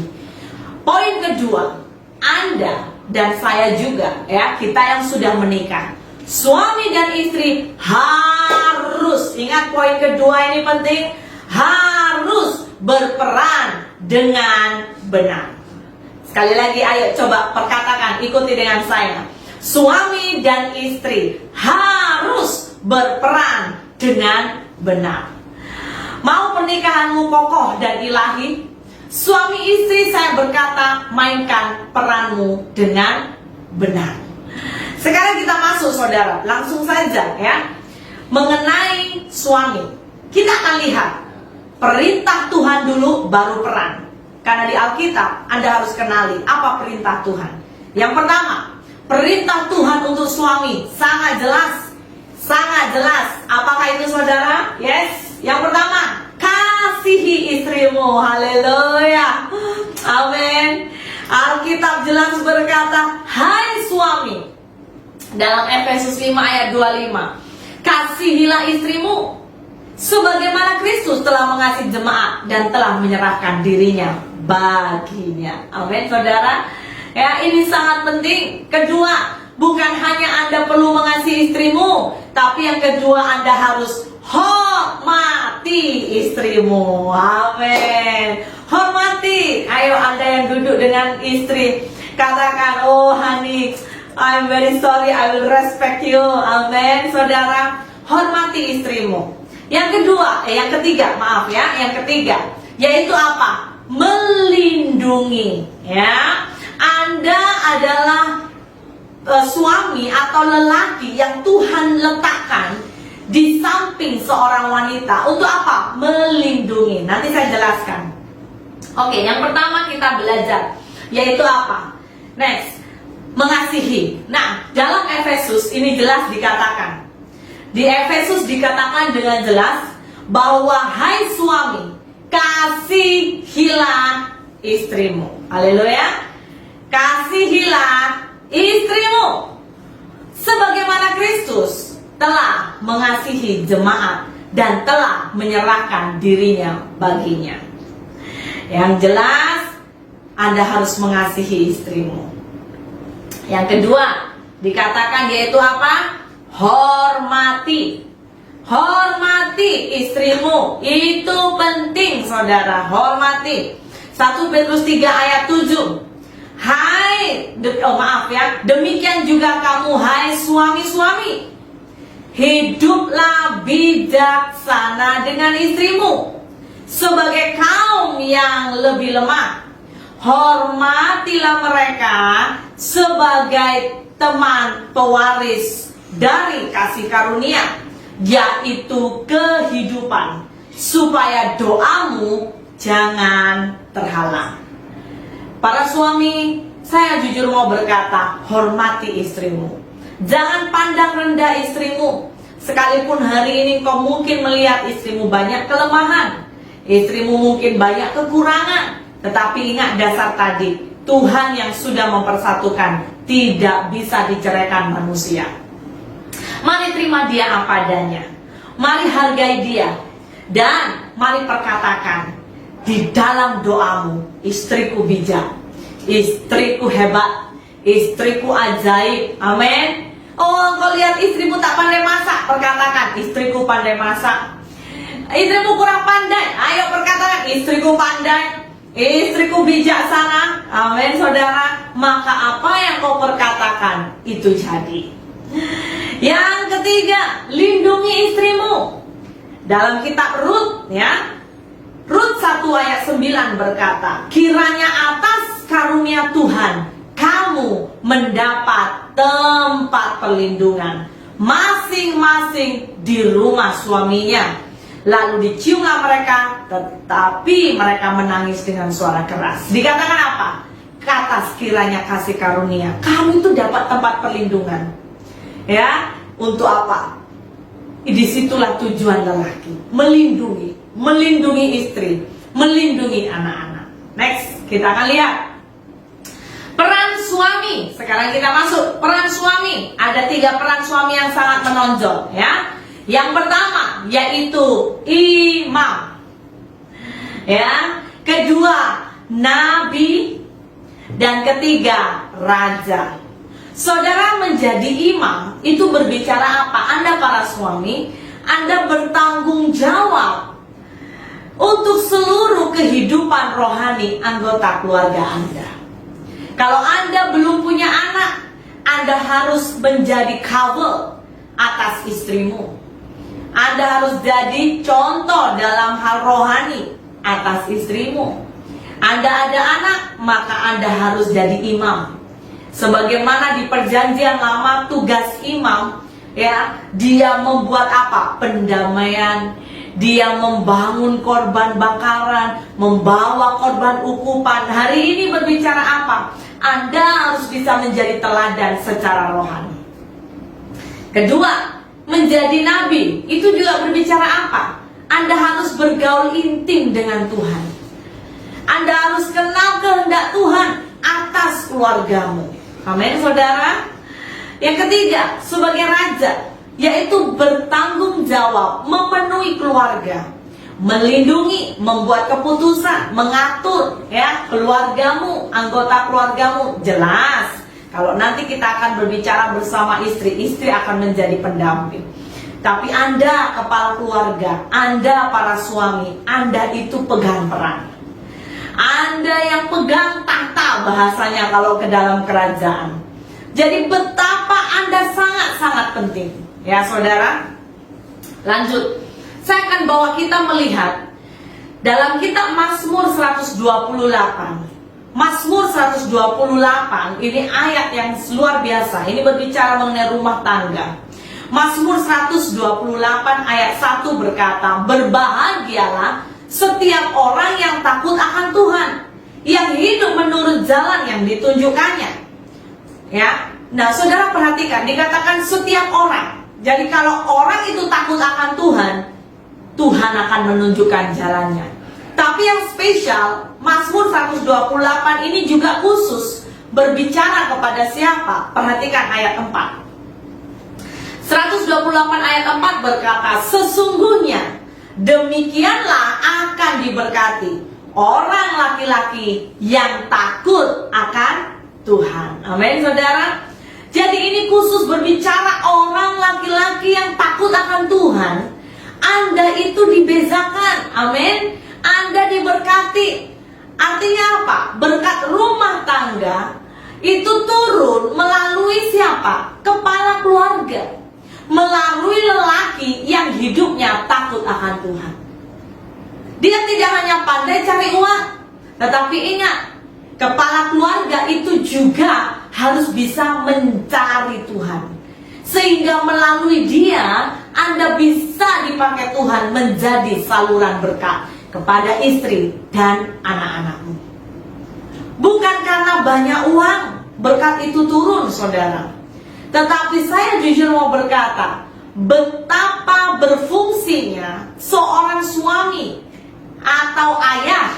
Poin kedua, Anda dan saya juga, ya, kita yang sudah menikah, suami dan istri harus, ingat poin kedua ini penting, harus berperan dengan benar. Sekali lagi, ayo coba perkatakan, ikuti dengan saya. Suami dan istri harus berperan dengan benar. Mau pernikahanmu kokoh dan ilahi? Suami istri, saya berkata, mainkan peranmu dengan benar. Sekarang kita masuk, saudara, langsung saja, ya. Mengenai suami, kita akan lihat perintah Tuhan dulu, baru peran. Karena di Alkitab Anda harus kenali apa perintah Tuhan. Yang pertama, perintah Tuhan untuk suami sangat jelas. Sangat jelas. Apakah itu, saudara? Yes. Yang pertama, kasihi istrimu. Haleluya. Amin. Alkitab jelas berkata, hai suami, dalam Efesus 5 ayat 25, kasihilah istrimu sebagaimana Kristus telah mengasihi jemaat dan telah menyerahkan dirinya baginya. Amin, saudara. Ya, ini sangat penting. Kedua, bukan hanya Anda perlu mengasihi istrimu, tapi yang kedua, Anda harus hormati istrimu. Amin. Hormati. Ayo, Anda yang duduk dengan istri, katakan, oh honey, I'm very sorry, I will respect you. Amin, saudara. Hormati istrimu. Yang kedua, yang ketiga, maaf ya, yang ketiga, yaitu apa? Melindungi, ya. Anda adalah suami atau lelaki yang Tuhan letakkan di samping seorang wanita. Untuk apa? Melindungi. Nanti saya jelaskan. Oke, yang pertama kita belajar, yaitu apa? Next, mengasihi. Nah, dalam Efesus ini jelas dikatakan. Di Efesus dikatakan dengan jelas bahwa hai suami, kasihilah istrimu. Haleluya. Kasihilah istrimu sebagaimana Kristus telah mengasihi jemaat dan telah menyerahkan dirinya baginya. Yang jelas, Anda harus mengasihi istrimu. Yang kedua dikatakan yaitu apa? Hormati. Hormati istrimu. Itu penting, saudara. Hormati. 1 Petrus 3 ayat 7. Demikian juga kamu, hai suami-suami, hiduplah bijaksana dengan istrimu sebagai kaum yang lebih lemah. Hormatilah mereka sebagai teman pewaris dari kasih karunia, yaitu kehidupan, supaya doamu jangan terhalang. Para suami, saya jujur mau berkata, hormati istrimu. Jangan pandang rendah istrimu. Sekalipun hari ini kau mungkin melihat istrimu banyak kelemahan, istrimu mungkin banyak kekurangan, tetapi ingat dasar tadi, Tuhan yang sudah mempersatukan tidak bisa diceraikan manusia. Mari terima dia apa adanya. Mari hargai dia. Dan mari perkatakan di dalam doamu, istriku bijak, istriku hebat, istriku ajaib. Amin. Oh, engkau lihat istrimu tak pandai masak, perkatakan istriku pandai masak. Istrimu kurang pandai, ayo perkatakan istriku pandai, istriku bijaksana. Amin saudara. Maka apa yang kau perkatakan itu jadi. Yang ketiga, lindungi istrimu. Dalam kitab Rut, ya, Rut 1 ayat 9 berkata, kiranya atas karunia Tuhan kamu mendapat tempat perlindungan masing-masing di rumah suaminya. Lalu diciumlah mereka, tetapi mereka menangis dengan suara keras. Dikatakan apa? Kata sekiranya kasih karunia, kamu itu dapat tempat perlindungan. Ya, untuk apa? Disitulah tujuan lelaki, melindungi istri, melindungi anak-anak. Next, kita akan lihat peran suami. Sekarang kita masuk peran suami. Ada 3 peran suami yang sangat menonjol, ya. Yang pertama yaitu imam, ya. Kedua nabi, dan ketiga raja. Saudara, menjadi imam itu berbicara apa? Anda para suami, Anda bertanggung jawab untuk seluruh kehidupan rohani anggota keluarga Anda. Kalau Anda belum punya anak, Anda harus menjadi cover atas istrimu. Anda harus jadi contoh dalam hal rohani atas istrimu. Anda ada anak, maka Anda harus jadi imam. Sebagaimana di perjanjian lama tugas imam, ya, dia membuat apa? Pendamaian. Dia membangun korban bakaran, membawa korban ukupan. Hari ini berbicara apa? Anda harus bisa menjadi teladan secara rohani. Kedua, menjadi nabi. Itu juga berbicara apa? Anda harus bergaul intim dengan Tuhan. Anda harus kenal kehendak Tuhan atas keluargamu. Amin, saudara. Yang ketiga, sebagai raja, yaitu bertanggung jawab, memenuhi keluarga, melindungi, membuat keputusan, mengatur, ya, keluargamu, anggota keluargamu. Jelas, kalau nanti kita akan berbicara bersama istri, istri akan menjadi pendamping. Tapi Anda kepala keluarga, Anda para suami, Anda itu pegang peran. Anda yang pegang tahta, bahasanya kalau ke dalam kerajaan. Jadi betapa Anda sangat-sangat penting. Ya saudara, lanjut. Saya akan bawa kita melihat dalam kitab Mazmur 128. Mazmur 128 ini ayat yang luar biasa. Ini berbicara mengenai rumah tangga. Mazmur 128 ayat 1 berkata, berbahagialah setiap orang yang takut akan Tuhan, yang hidup menurut jalan yang ditunjukkannya. Ya, nah saudara perhatikan, dikatakan setiap orang. Jadi kalau orang itu takut akan Tuhan, Tuhan akan menunjukkan jalannya. Tapi yang spesial, Mazmur 128 ini juga khusus berbicara kepada siapa? Perhatikan ayat 4. 128 ayat 4 berkata, sesungguhnya demikianlah akan diberkati orang laki-laki yang takut akan Tuhan. Amin, saudara. Jadi ini khusus berbicara orang laki-laki yang takut akan Tuhan. Anda itu dibezakan. Amin. Anda diberkati. Artinya apa? Berkat rumah tangga itu turun melalui siapa? Kepala keluarga. Melalui lelaki yang hidupnya takut akan Tuhan. Dia tidak hanya pandai cari uang, tetapi ingat, kepala keluarga itu juga harus bisa mencari Tuhan. Sehingga melalui dia, Anda bisa dipakai Tuhan menjadi saluran berkat kepada istri dan anak-anakmu. Bukan karena banyak uang berkat itu turun, saudara. Tetapi saya jujur mau berkata, betapa berfungsinya seorang suami atau ayah.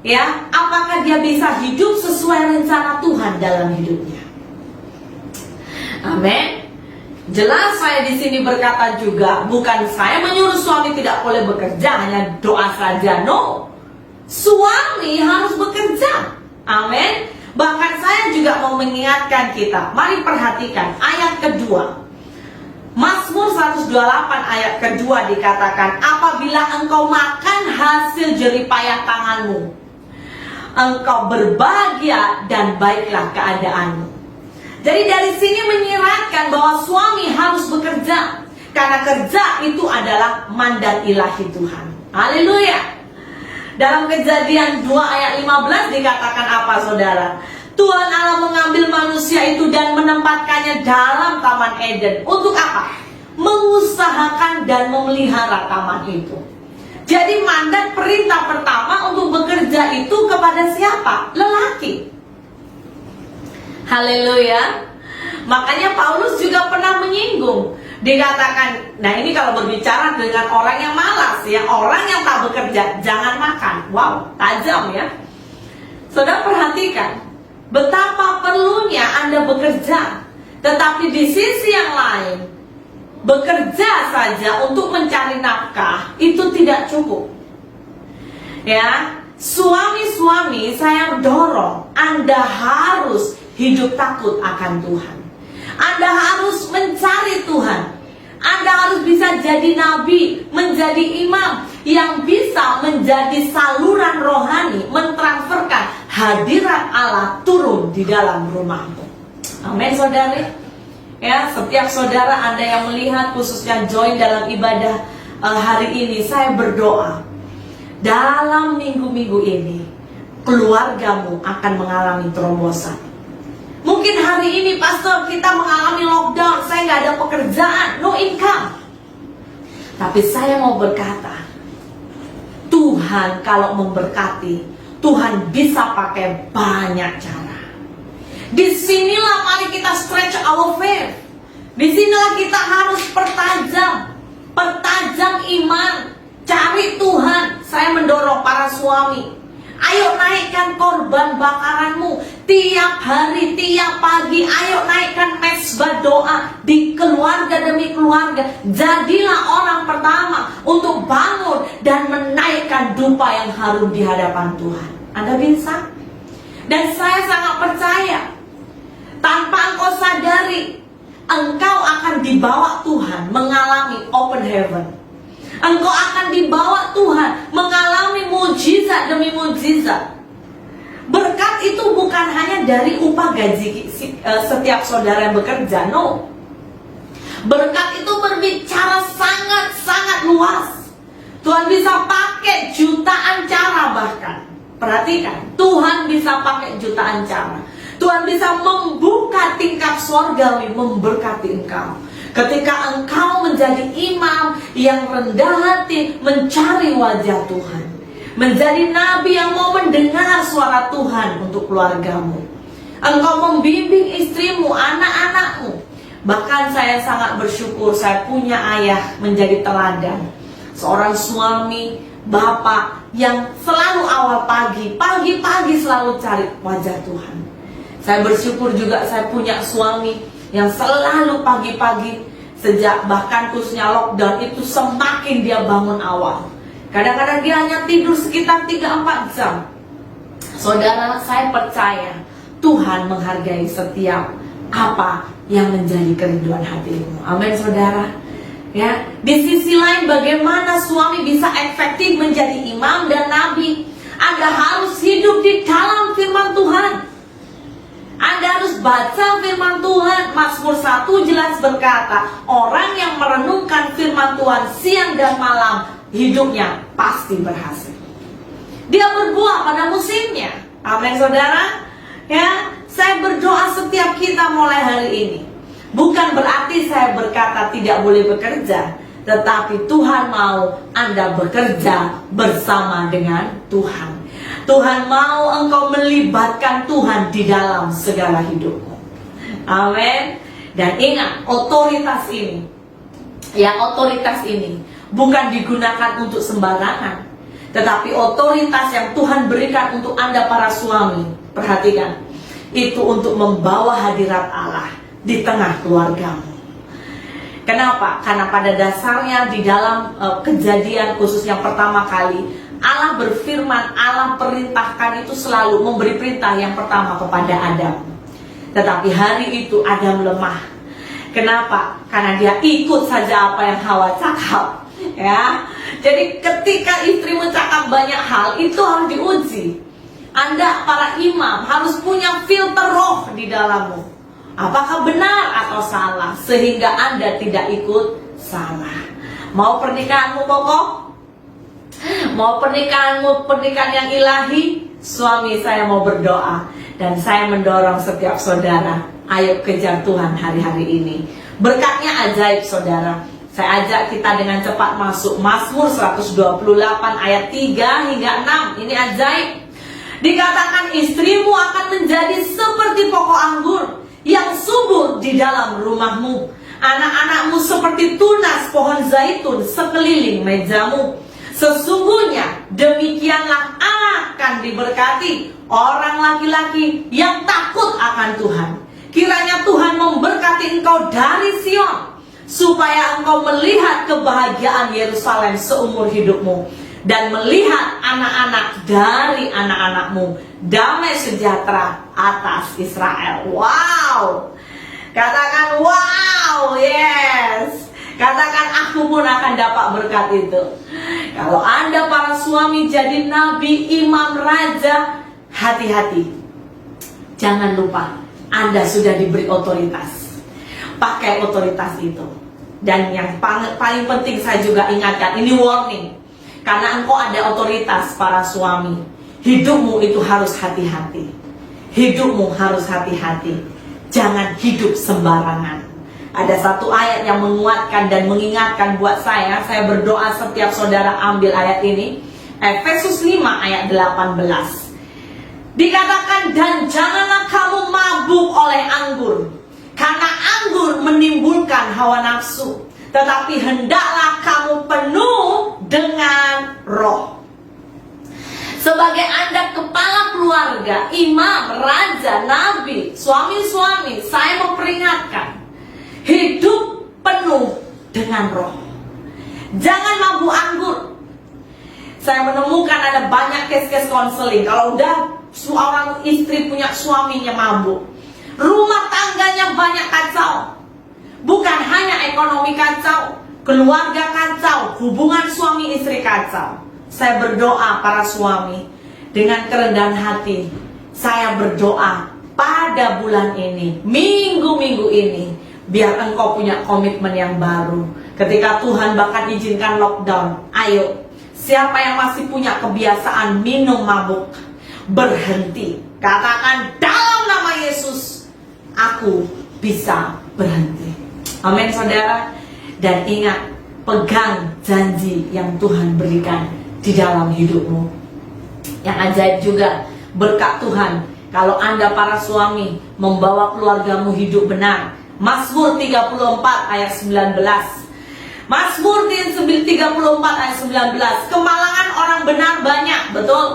Ya, apakah dia bisa hidup sesuai rencana Tuhan dalam hidupnya? Amin. Jelas saya di sini berkata juga, bukan saya menyuruh suami tidak boleh bekerja, hanya doa saja. No, suami harus bekerja. Amin. Bahkan saya juga mau mengingatkan kita, mari perhatikan ayat kedua. Mazmur 128 ayat kedua dikatakan, apabila engkau makan hasil jeripayah tanganmu, engkau berbahagia dan baiklah keadaanmu. Jadi dari sini menyiratkan bahwa suami harus bekerja, karena kerja itu adalah mandat ilahi Tuhan. Haleluya. Dalam Kejadian 2 ayat 15 dikatakan apa saudara? Tuhan Allah mengambil manusia itu dan menempatkannya dalam Taman Eden. Untuk apa? Mengusahakan dan memelihara taman itu. Jadi mandat perintah pertama untuk bekerja itu kepada siapa? Lelaki. Haleluya. Makanya Paulus juga pernah menyinggung, dikatakan, nah ini kalau berbicara dengan orang yang malas ya, orang yang tak bekerja, jangan makan. Wow, tajam ya. Saudara perhatikan betapa perlunya Anda bekerja. Tetapi di sisi yang lain, bekerja saja untuk mencari nafkah itu tidak cukup. Ya, suami-suami saya dorong, Anda harus hidup takut akan Tuhan. Anda harus mencari Tuhan. Anda harus bisa jadi nabi, menjadi imam yang bisa menjadi saluran rohani, mentransferkan hadirat Allah turun di dalam rumahmu. Amin saudari. Ya, setiap saudara Anda yang melihat khususnya join dalam ibadah hari ini, saya berdoa dalam minggu-minggu ini keluargamu akan mengalami terobosan. Mungkin hari ini pastor kita mengalami lockdown, saya nggak ada pekerjaan, no income. Tapi saya mau berkata, Tuhan kalau memberkati, Tuhan bisa pakai banyak cara. Disinilah mari kita stretch our faith. Disinilah kita harus pertajam iman, cari Tuhan. Saya mendorong para suami, ayo naikkan korban bakaranmu tiap hari, tiap pagi. Ayo naikkan mezbah doa di keluarga demi keluarga. Jadilah orang pertama untuk bangun dan menaikkan dupa yang harum di hadapan Tuhan. Anda bisa? Dan saya sangat percaya, tanpa engkau sadari, engkau akan dibawa Tuhan mengalami open heaven. Engkau akan dibawa Tuhan mengalami mujizat demi mujizat. Berkat itu bukan hanya dari upah gaji setiap saudara yang bekerja, no. Berkat itu berbicara sangat-sangat luas. Tuhan bisa pakai jutaan cara bahkan. Perhatikan, Tuhan bisa pakai jutaan cara. Tuhan bisa membuka tingkap surgawi memberkati engkau. Ketika engkau menjadi imam yang rendah hati mencari wajah Tuhan, menjadi nabi yang mau mendengar suara Tuhan untuk keluargamu, engkau membimbing istrimu, anak-anakmu. Bahkan saya sangat bersyukur saya punya ayah menjadi teladan, seorang suami, bapak yang selalu awal pagi-pagi selalu cari wajah Tuhan. Saya bersyukur juga saya punya suami yang selalu pagi-pagi, sejak bahkan khususnya lockdown itu semakin dia bangun awal. Kadang-kadang dia hanya tidur sekitar 3-4 jam. Saudara, saya percaya Tuhan menghargai setiap apa yang menjadi kerinduan hatimu. Amin saudara. Ya, di sisi lain bagaimana suami bisa efektif menjadi imam dan nabi? Anda harus hidup di dalam firman Tuhan. Anda harus baca firman Tuhan. Mazmur 1 jelas berkata, orang yang merenungkan firman Tuhan siang dan malam, hidupnya pasti berhasil. Dia berbuah pada musimnya. Amin saudara. Ya, saya berdoa setiap kita mulai hari ini. Bukan berarti saya berkata tidak boleh bekerja, tetapi Tuhan mau Anda bekerja bersama dengan Tuhan. Tuhan mau engkau melibatkan Tuhan di dalam segala hidupmu. Amin. Dan ingat, otoritas ini bukan digunakan untuk sembarangan, tetapi otoritas yang Tuhan berikan untuk Anda para suami, perhatikan, itu untuk membawa hadirat Allah di tengah keluargamu. Kenapa? Karena pada dasarnya di dalam Kejadian khusus yang pertama kali, Allah berfirman, Allah perintahkan itu selalu memberi perintah yang pertama kepada Adam. Tetapi hari itu Adam lemah. Kenapa? Karena dia ikut saja apa yang Hawa cakap. Ya, jadi ketika istri mencakap banyak hal, itu harus diuji. Anda para imam harus punya filter roh di dalammu. Apakah benar atau salah, sehingga Anda tidak ikut salah. Mau pernikahanmu kokoh? Mau pernikahanmu pernikahan yang ilahi? Suami saya mau berdoa, dan saya mendorong setiap saudara, ayo kejar Tuhan hari-hari ini. Berkatnya ajaib saudara. Saya ajak kita dengan cepat masuk Mazmur 128 ayat 3 hingga 6. Ini ajaib. Dikatakan istrimu akan menjadi seperti pokok anggur yang subur di dalam rumahmu. Anak-anakmu seperti tunas pohon zaitun sekeliling mejamu. Sesungguhnya demikianlah akan diberkati orang laki-laki yang takut akan Tuhan. Kiranya Tuhan memberkati engkau dari Sion, supaya engkau melihat kebahagiaan Yerusalem seumur hidupmu, dan melihat anak-anak dari anak-anakmu, damai sejahtera atas Israel. Wow! Katakan wow, yes. Katakan aku pun akan dapat berkat itu. Kalau Anda para suami jadi nabi, imam, raja, hati-hati. Jangan lupa, Anda sudah diberi otoritas. Pakai otoritas itu. Dan yang paling penting saya juga ingatkan, ini warning. Karena engkau ada otoritas para suami. Hidupmu itu harus hati-hati. Hidupmu harus hati-hati. Jangan hidup sembarangan. Ada satu ayat yang menguatkan dan mengingatkan buat saya. Saya berdoa setiap saudara ambil ayat ini. Efesus 5 ayat 18. Dikatakan, dan janganlah kamu mabuk oleh anggur, karena anggur menimbulkan hawa nafsu. Tetapi hendaklah kamu penuh dengan roh. Sebagai Anda kepala keluarga, imam, raja, nabi, suami-suami, saya memperingatkan, hidup penuh dengan roh. Jangan mabuk anggur. Saya menemukan ada banyak case-case konseling. Kalau udah seorang istri punya suaminya mabuk, rumah tangganya banyak kacau. Bukan hanya ekonomi kacau, keluarga kacau, hubungan suami istri kacau. Saya berdoa para suami dengan kerendahan hati. Saya berdoa pada bulan ini, minggu-minggu ini, biar engkau punya komitmen yang baru. Ketika Tuhan bahkan izinkan lockdown, ayo, siapa yang masih punya kebiasaan minum mabuk, berhenti. Katakan dalam nama Yesus, aku bisa berhenti. Amin saudara. Dan ingat, pegang janji yang Tuhan berikan di dalam hidupmu. Yang ajaib juga, berkat Tuhan, kalau Anda para suami membawa keluargamu hidup benar. Mazmur 34 ayat 19. Mazmur 34 ayat 19. Kemalangan orang benar banyak, betul.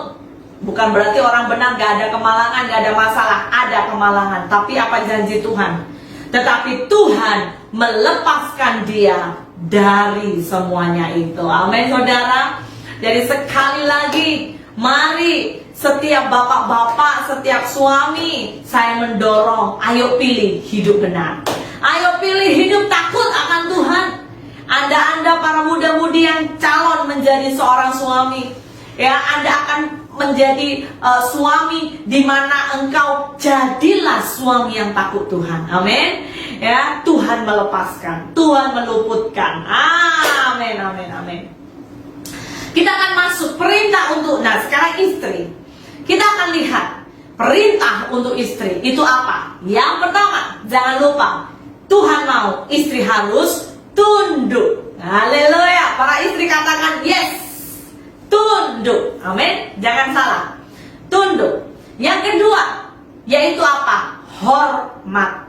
Bukan berarti orang benar gak ada kemalangan, gak ada masalah. Ada kemalangan, tapi apa janji Tuhan? Tetapi Tuhan melepaskan dia dari semuanya itu. Amin saudara. Jadi sekali lagi, mari setiap bapak-bapak, setiap suami, saya mendorong, ayo pilih hidup benar. Ayo pilih hidup takut akan Tuhan. Anda para muda-mudi yang calon menjadi seorang suami, ya, Anda akan menjadi suami di mana engkau jadilah suami yang takut Tuhan. Amin. Ya, Tuhan melepaskan, Tuhan meluputkan. Amin, amin, amin. Kita akan masuk perintah untuk, nah sekarang istri. Kita akan lihat perintah untuk istri itu apa. Yang pertama, jangan lupa, Tuhan mau istri harus tunduk. Haleluya. Para istri katakan yes. Tunduk. Amin. Jangan salah. Tunduk. Yang kedua, yaitu apa? Hormat.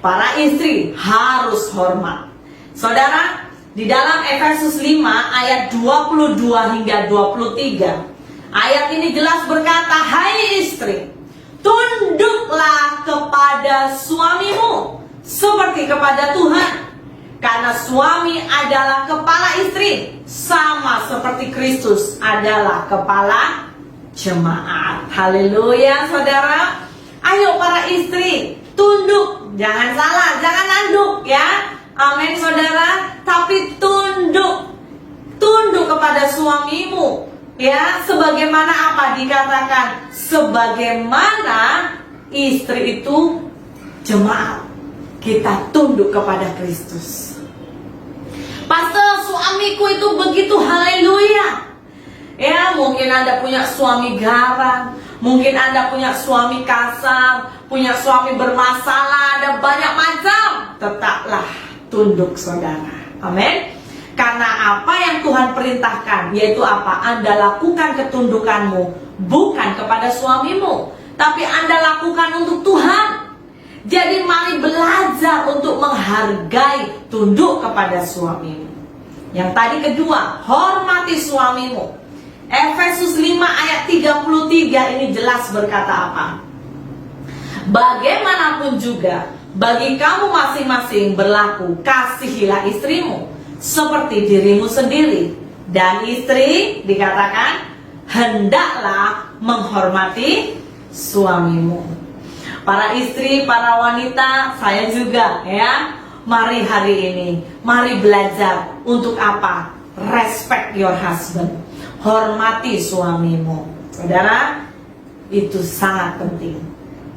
Para istri harus hormat. Saudara, di dalam Efesus 5 ayat 22 hingga 23, ayat ini jelas berkata, hai istri, tunduklah kepada suamimu seperti kepada Tuhan. Karena suami adalah kepala istri, sama seperti Kristus adalah kepala jemaat. Haleluya, saudara. Ayo para istri, tunduk. Jangan salah, jangan nanduk ya. Amin, saudara. Tapi tunduk. Tunduk kepada suamimu. Ya, sebagaimana apa dikatakan? Sebagaimana istri itu jemaat. Kita tunduk kepada Kristus. Pastor, suamiku itu begitu, haleluya. Ya, mungkin Anda punya suami garang, mungkin Anda punya suami kasar, punya suami bermasalah, ada banyak macam. Tetaplah tunduk, saudara. Amin. Karena apa yang Tuhan perintahkan, yaitu apa? Anda lakukan ketundukanmu bukan kepada suamimu, tapi Anda lakukan untuk Tuhan. Jadi mari belajar untuk menghargai, tunduk kepada suamimu. Yang tadi kedua, hormati suamimu. Efesus 5 ayat 33 ini jelas berkata apa? Bagaimanapun juga, bagi kamu masing-masing berlaku, kasihilah istrimu seperti dirimu sendiri. Dan istri dikatakan, hendaklah menghormati suamimu. Para istri, para wanita, saya juga ya. Mari hari ini, mari belajar untuk apa? Respect your husband. Hormati suamimu. Saudara, itu sangat penting.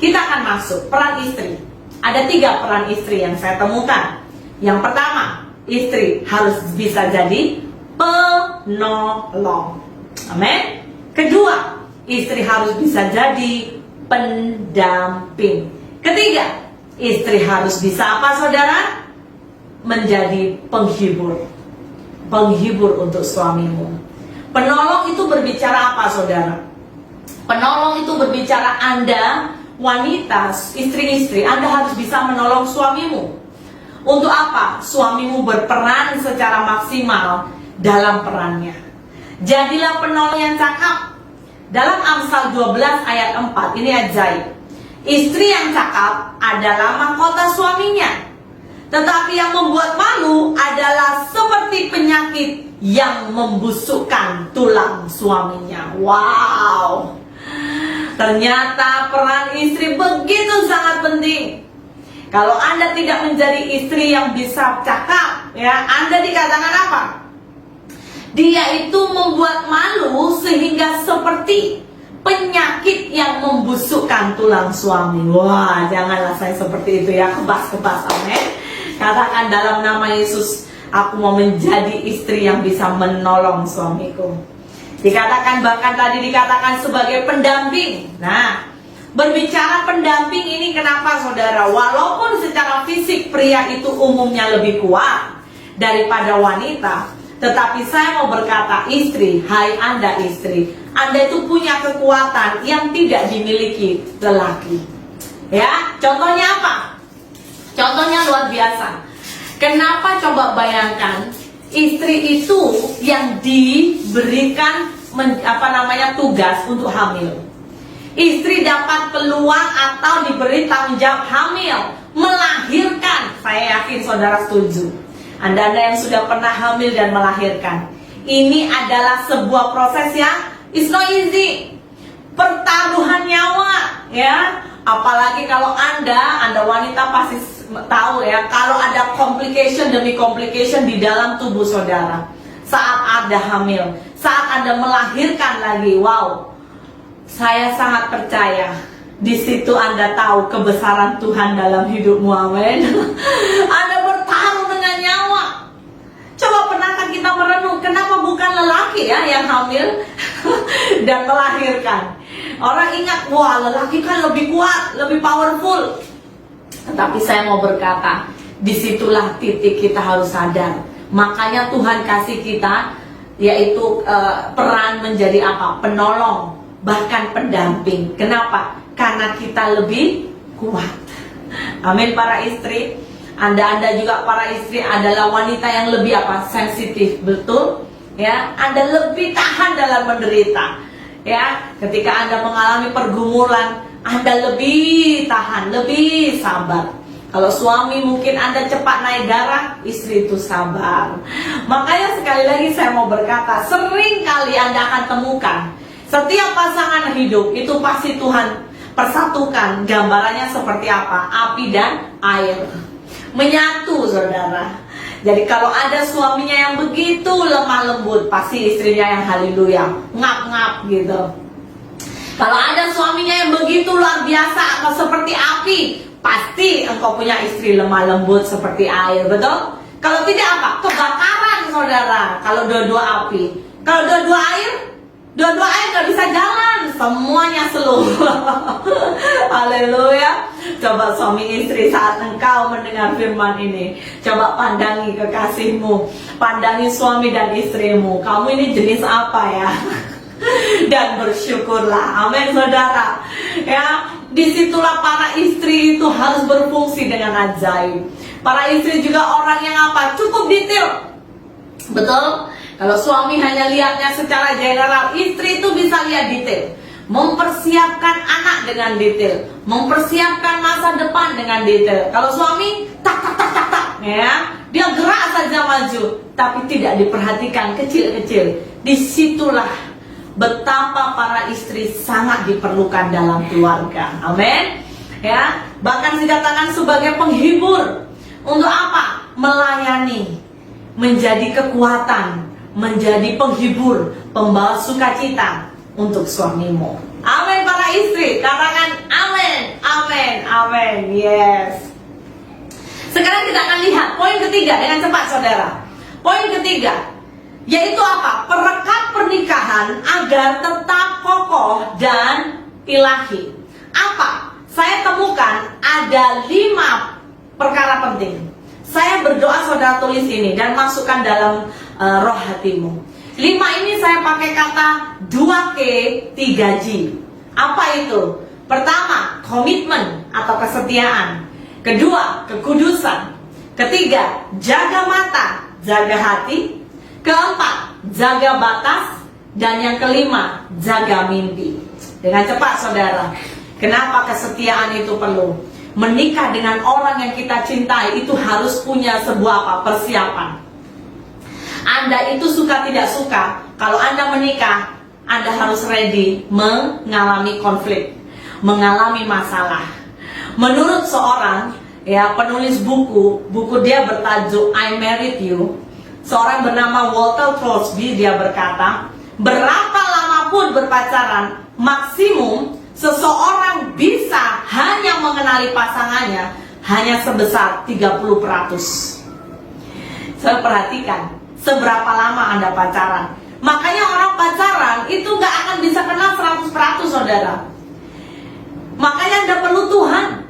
Kita akan masuk peran istri. Ada 3 peran istri yang saya temukan. Yang pertama, istri harus bisa jadi penolong. Amin. Kedua, istri harus bisa jadi pendamping. Ketiga, istri harus bisa apa, saudara? Menjadi penghibur. Penghibur untuk suamimu. Penolong itu berbicara apa, saudara? Penolong itu berbicara Anda, wanita, istri-istri, Anda harus bisa menolong suamimu. Untuk apa? Suamimu berperan secara maksimal dalam perannya. Jadilah penolong yang cakap. Dalam Amsal 12 ayat 4, ini ajaib. Istri yang cakap adalah mahkota suaminya, tetapi yang membuat malu adalah seperti penyakit yang membusukkan tulang suaminya. Wow. Ternyata peran istri begitu sangat penting. Kalau Anda tidak menjadi istri yang bisa cakap, ya, Anda dikatakan apa? Dia itu membuat malu sehingga seperti penyakit yang membusukkan tulang suami. Wah, janganlah saya seperti itu ya, kebas-kebas, amin. Katakan dalam nama Yesus, aku mau menjadi istri yang bisa menolong suamiku. Dikatakan, bahkan tadi dikatakan sebagai pendamping. Nah, berbicara pendamping ini kenapa, saudara? Walaupun secara fisik pria itu umumnya lebih kuat daripada wanita, tetapi saya mau berkata, istri, hai Anda istri, Anda itu punya kekuatan yang tidak dimiliki lelaki. Ya, contohnya apa? Contohnya luar biasa. Kenapa, coba bayangkan, istri itu yang diberikan tugas untuk hamil. Istri dapat peluang atau diberi tanggung jawab hamil, melahirkan. Saya yakin saudara setuju. Anda yang sudah pernah hamil dan melahirkan, ini adalah sebuah proses yang it's not easy. Pertaruhan nyawa, ya. Apalagi kalau Anda wanita pasti tahu ya, kalau ada complication demi complication di dalam tubuh saudara. Saat Anda hamil, saat Anda melahirkan lagi, wow. Saya sangat percaya di situ Anda tahu kebesaran Tuhan dalam hidupmu, amin. Anda bertaruh dengan nyawa. Coba pernahkah kita merenung, kenapa bukan lelaki ya yang hamil dan melahirkan? Orang ingat, wah lelaki kan lebih kuat, lebih powerful. Tetapi saya mau berkata, disitulah titik kita harus sadar. Makanya Tuhan kasih kita, yaitu peran menjadi apa? Penolong, bahkan pendamping. Kenapa? Karena kita lebih kuat. Amin, para istri. Anda juga para istri adalah wanita yang lebih apa? Sensitif, betul? Ya, Anda lebih tahan dalam menderita. Ya, ketika Anda mengalami pergumulan, Anda lebih tahan, lebih sabar. Kalau suami mungkin Anda cepat naik darah, istri itu sabar. Makanya sekali lagi saya mau berkata, sering kali Anda akan temukan setiap pasangan hidup itu pasti Tuhan persatukan. Gambarannya seperti apa? Api dan air menyatu, saudara. Jadi kalau ada suaminya yang begitu lemah lembut, pasti istrinya yang haleluya, ngap-ngap gitu. Kalau ada suaminya yang begitu luar biasa atau seperti api, pasti engkau punya istri lemah lembut seperti air, betul? Kalau tidak apa? Kebakaran, saudara. Kalau dua-dua api. Kalau dua-dua air gak bisa jalan, semuanya slow. Haleluya. Coba suami istri, saat engkau mendengar firman ini, coba pandangi kekasihmu, pandangi suami dan istrimu. Kamu ini jenis apa ya? Dan bersyukurlah, amin saudara. Ya, disitulah para istri itu harus berfungsi dengan ajaib. Para istri juga orang yang apa? Cukup detail, betul? Kalau suami hanya lihatnya secara general, istri itu bisa lihat detail, mempersiapkan anak dengan detail, mempersiapkan masa depan dengan detail. Kalau suami tak, ya, dia gerak saja maju, tapi tidak diperhatikan kecil-kecil. Disitulah betapa para istri sangat diperlukan dalam keluarga. Amin. Ya, bahkan dikatakan sebagai penghibur. Untuk apa? Melayani, menjadi kekuatan, menjadi penghibur, pembawa sukacita untuk suamimu. Amin para istri. Katakan amin, amin, amin. Yes. Sekarang kita akan lihat poin ketiga dengan cepat, saudara. Poin ketiga yaitu apa? Perekat pernikahan agar tetap kokoh dan ilahi. Apa? Saya temukan ada 5 perkara penting. Saya berdoa saudara tulis ini dan masukkan dalam roh hatimu. 5 ini saya pakai kata 2K 3G. Apa itu? Pertama, komitmen atau kesetiaan. Kedua, kekudusan. Ketiga, jaga mata, jaga hati. Keempat, jaga batas. Dan yang kelima, jaga mimpi. Dengan cepat saudara, kenapa kesetiaan itu perlu? Menikah dengan orang yang kita cintai itu harus punya sebuah apa? Persiapan. Anda itu suka tidak suka, kalau Anda menikah, Anda harus ready mengalami konflik, mengalami masalah. Menurut seorang penulis buku dia bertajuk I Married You. Seorang bernama Walter Crosby, dia berkata, berapa lama pun berpacaran, maksimum seseorang bisa hanya mengenali pasangannya hanya sebesar 30%. Saya perhatikan, seberapa lama Anda pacaran. Makanya orang pacaran itu gak akan bisa kenal 100%, saudara. Makanya Anda perlu Tuhan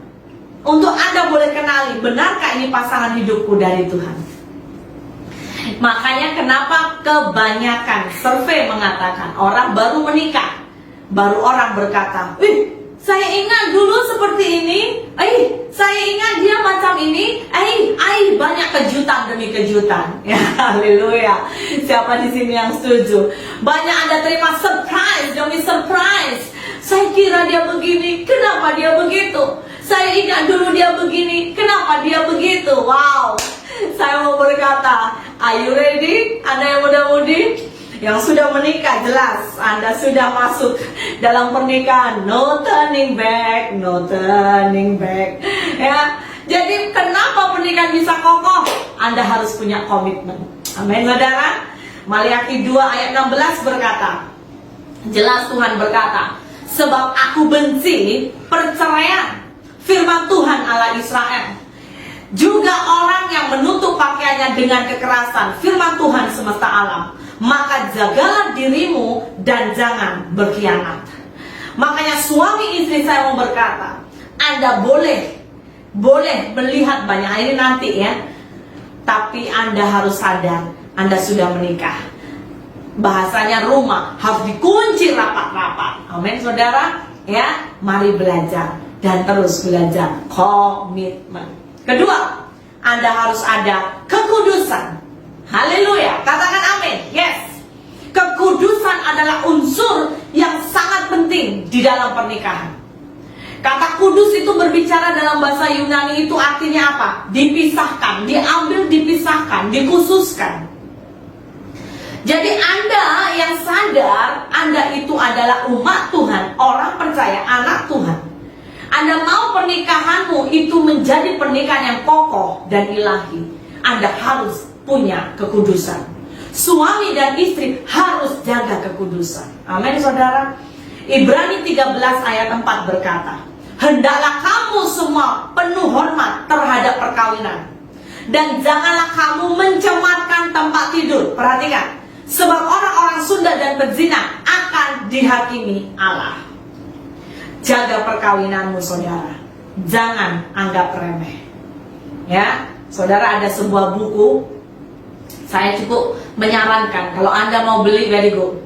untuk Anda boleh kenali, benarkah ini pasangan hidupku dari Tuhan. Makanya kenapa kebanyakan survei mengatakan orang baru menikah, baru orang berkata, saya ingat dulu seperti ini, saya ingat dia macam ini, banyak kejutan demi kejutan. Ya, haleluya. Siapa di sini yang setuju? Banyak Anda terima surprise demi surprise. Saya kira dia begini, kenapa dia begitu? Saya ingat dulu dia begini, kenapa dia begitu? Wow. Saya mau berkata, are you ready? Anda yang muda-mudi, yang sudah menikah, jelas Anda sudah masuk dalam pernikahan. No turning back, no turning back. Ya, jadi kenapa pernikahan bisa kokoh? Anda harus punya komitmen. Amin, saudara. Maliaki 2 ayat 16 berkata, jelas Tuhan berkata, sebab aku benci perceraian, firman Tuhan Allah Israel. Juga orang yang menutup pakaiannya dengan kekerasan, firman Tuhan semesta alam. Maka jagalah dirimu dan jangan berkhianat. Makanya suami istri saya mau berkata, Anda boleh melihat banyak ini nanti ya, tapi Anda harus sadar Anda sudah menikah. Bahasanya rumah harus dikunci rapat-rapat. Amin saudara. Ya, mari belajar dan terus belajar komitmen. Kedua, Anda harus ada kekudusan. Haleluya, katakan amin. Yes. Kekudusan adalah unsur yang sangat penting di dalam pernikahan. Kata kudus itu berbicara dalam bahasa Yunani itu artinya apa? Dipisahkan, diambil, dipisahkan, dikhususkan. Jadi Anda yang sadar Anda itu adalah umat Tuhan, orang percaya, anak Tuhan. Anda mau pernikahanmu itu menjadi pernikahan yang kokoh dan ilahi. Anda harus punya kekudusan. Suami dan istri harus jaga kekudusan. Amin saudara. Ibrani 13 ayat 4 berkata, hendaklah kamu semua penuh hormat terhadap perkawinan, dan janganlah kamu mencemarkan tempat tidur. Perhatikan, sebab orang-orang Sunda dan pezina akan dihakimi Allah. Jaga perkawinanmu saudara, jangan anggap remeh. Ya, saudara, ada sebuah buku, saya cukup menyarankan kalau Anda mau beli, very good.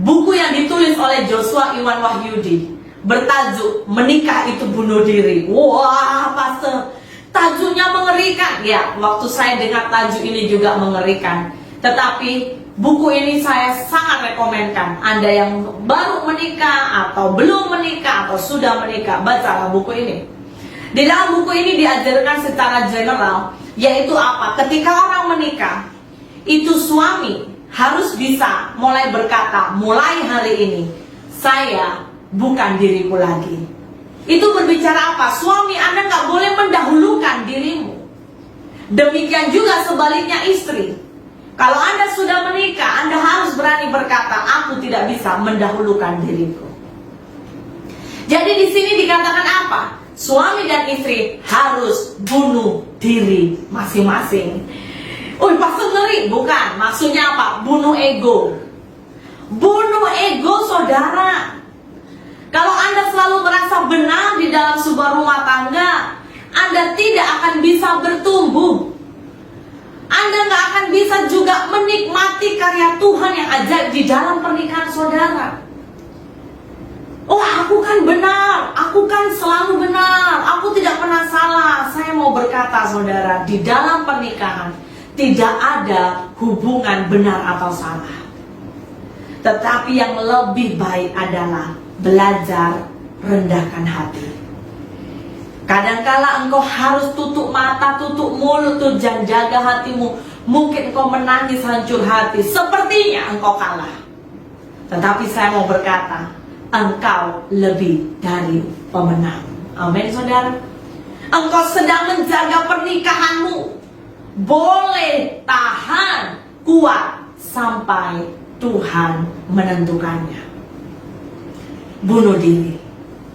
Buku yang ditulis oleh Joshua Iwan Wahyudi bertajuk Menikah Itu Bunuh Diri. Wah, pastor, tajuknya mengerikan. Ya, waktu saya dengar tajuk ini juga mengerikan. Tetapi buku ini saya sangat rekomenkan. Anda yang baru menikah atau belum menikah atau sudah menikah, bacalah buku ini. Di dalam buku ini diajarkan secara general, yaitu apa? Ketika orang menikah, itu suami harus bisa mulai berkata, mulai hari ini saya bukan diriku lagi. Itu berbicara apa? Suami Anda nggak boleh mendahulukan dirimu. Demikian juga sebaliknya istri. Kalau Anda sudah menikah, Anda harus berani berkata, aku tidak bisa mendahulukan diriku. Jadi di sini dikatakan apa? Suami dan istri harus bunuh diri masing-masing. Pastor ngeri. Bukan, maksudnya apa? Bunuh ego. Bunuh ego saudara. Kalau Anda selalu merasa benar di dalam sebuah rumah tangga, Anda tidak akan bisa bertumbuh. Anda nggak akan bisa juga menikmati karya Tuhan yang ajaib di dalam pernikahan saudara. Oh, aku kan benar, aku kan selalu benar, aku tidak pernah salah. Saya mau berkata saudara, di dalam pernikahan tidak ada hubungan benar atau salah. Tetapi yang lebih baik adalah belajar rendahkan hati. Kadangkala engkau harus tutup mata, tutup mulut, dan jaga hatimu. Mungkin engkau menangis hancur hati, sepertinya engkau kalah. Tetapi saya mau berkata, engkau lebih dari pemenang. Amin saudara. Engkau sedang menjaga pernikahanmu. Boleh tahan, kuat, sampai Tuhan menentukannya. Bunuh diri.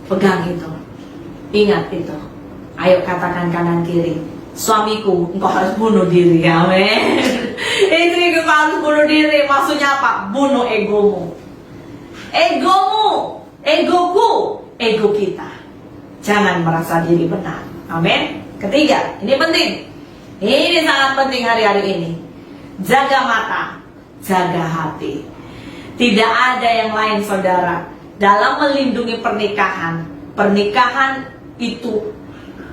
Pegang itu. Ingat itu. Ayo katakan kanan kiri. Suamiku, engkau harus bunuh diri. Amin. Istriku, engkau harus bunuh diri. Maksudnya apa? Bunuh egomu. Egomu, egoku, ego kita. Jangan merasa diri benar. Amin. Ketiga, ini penting. Ini sangat penting hari-hari ini. Jaga mata, jaga hati. Tidak ada yang lain saudara. Dalam melindungi pernikahan, pernikahan itu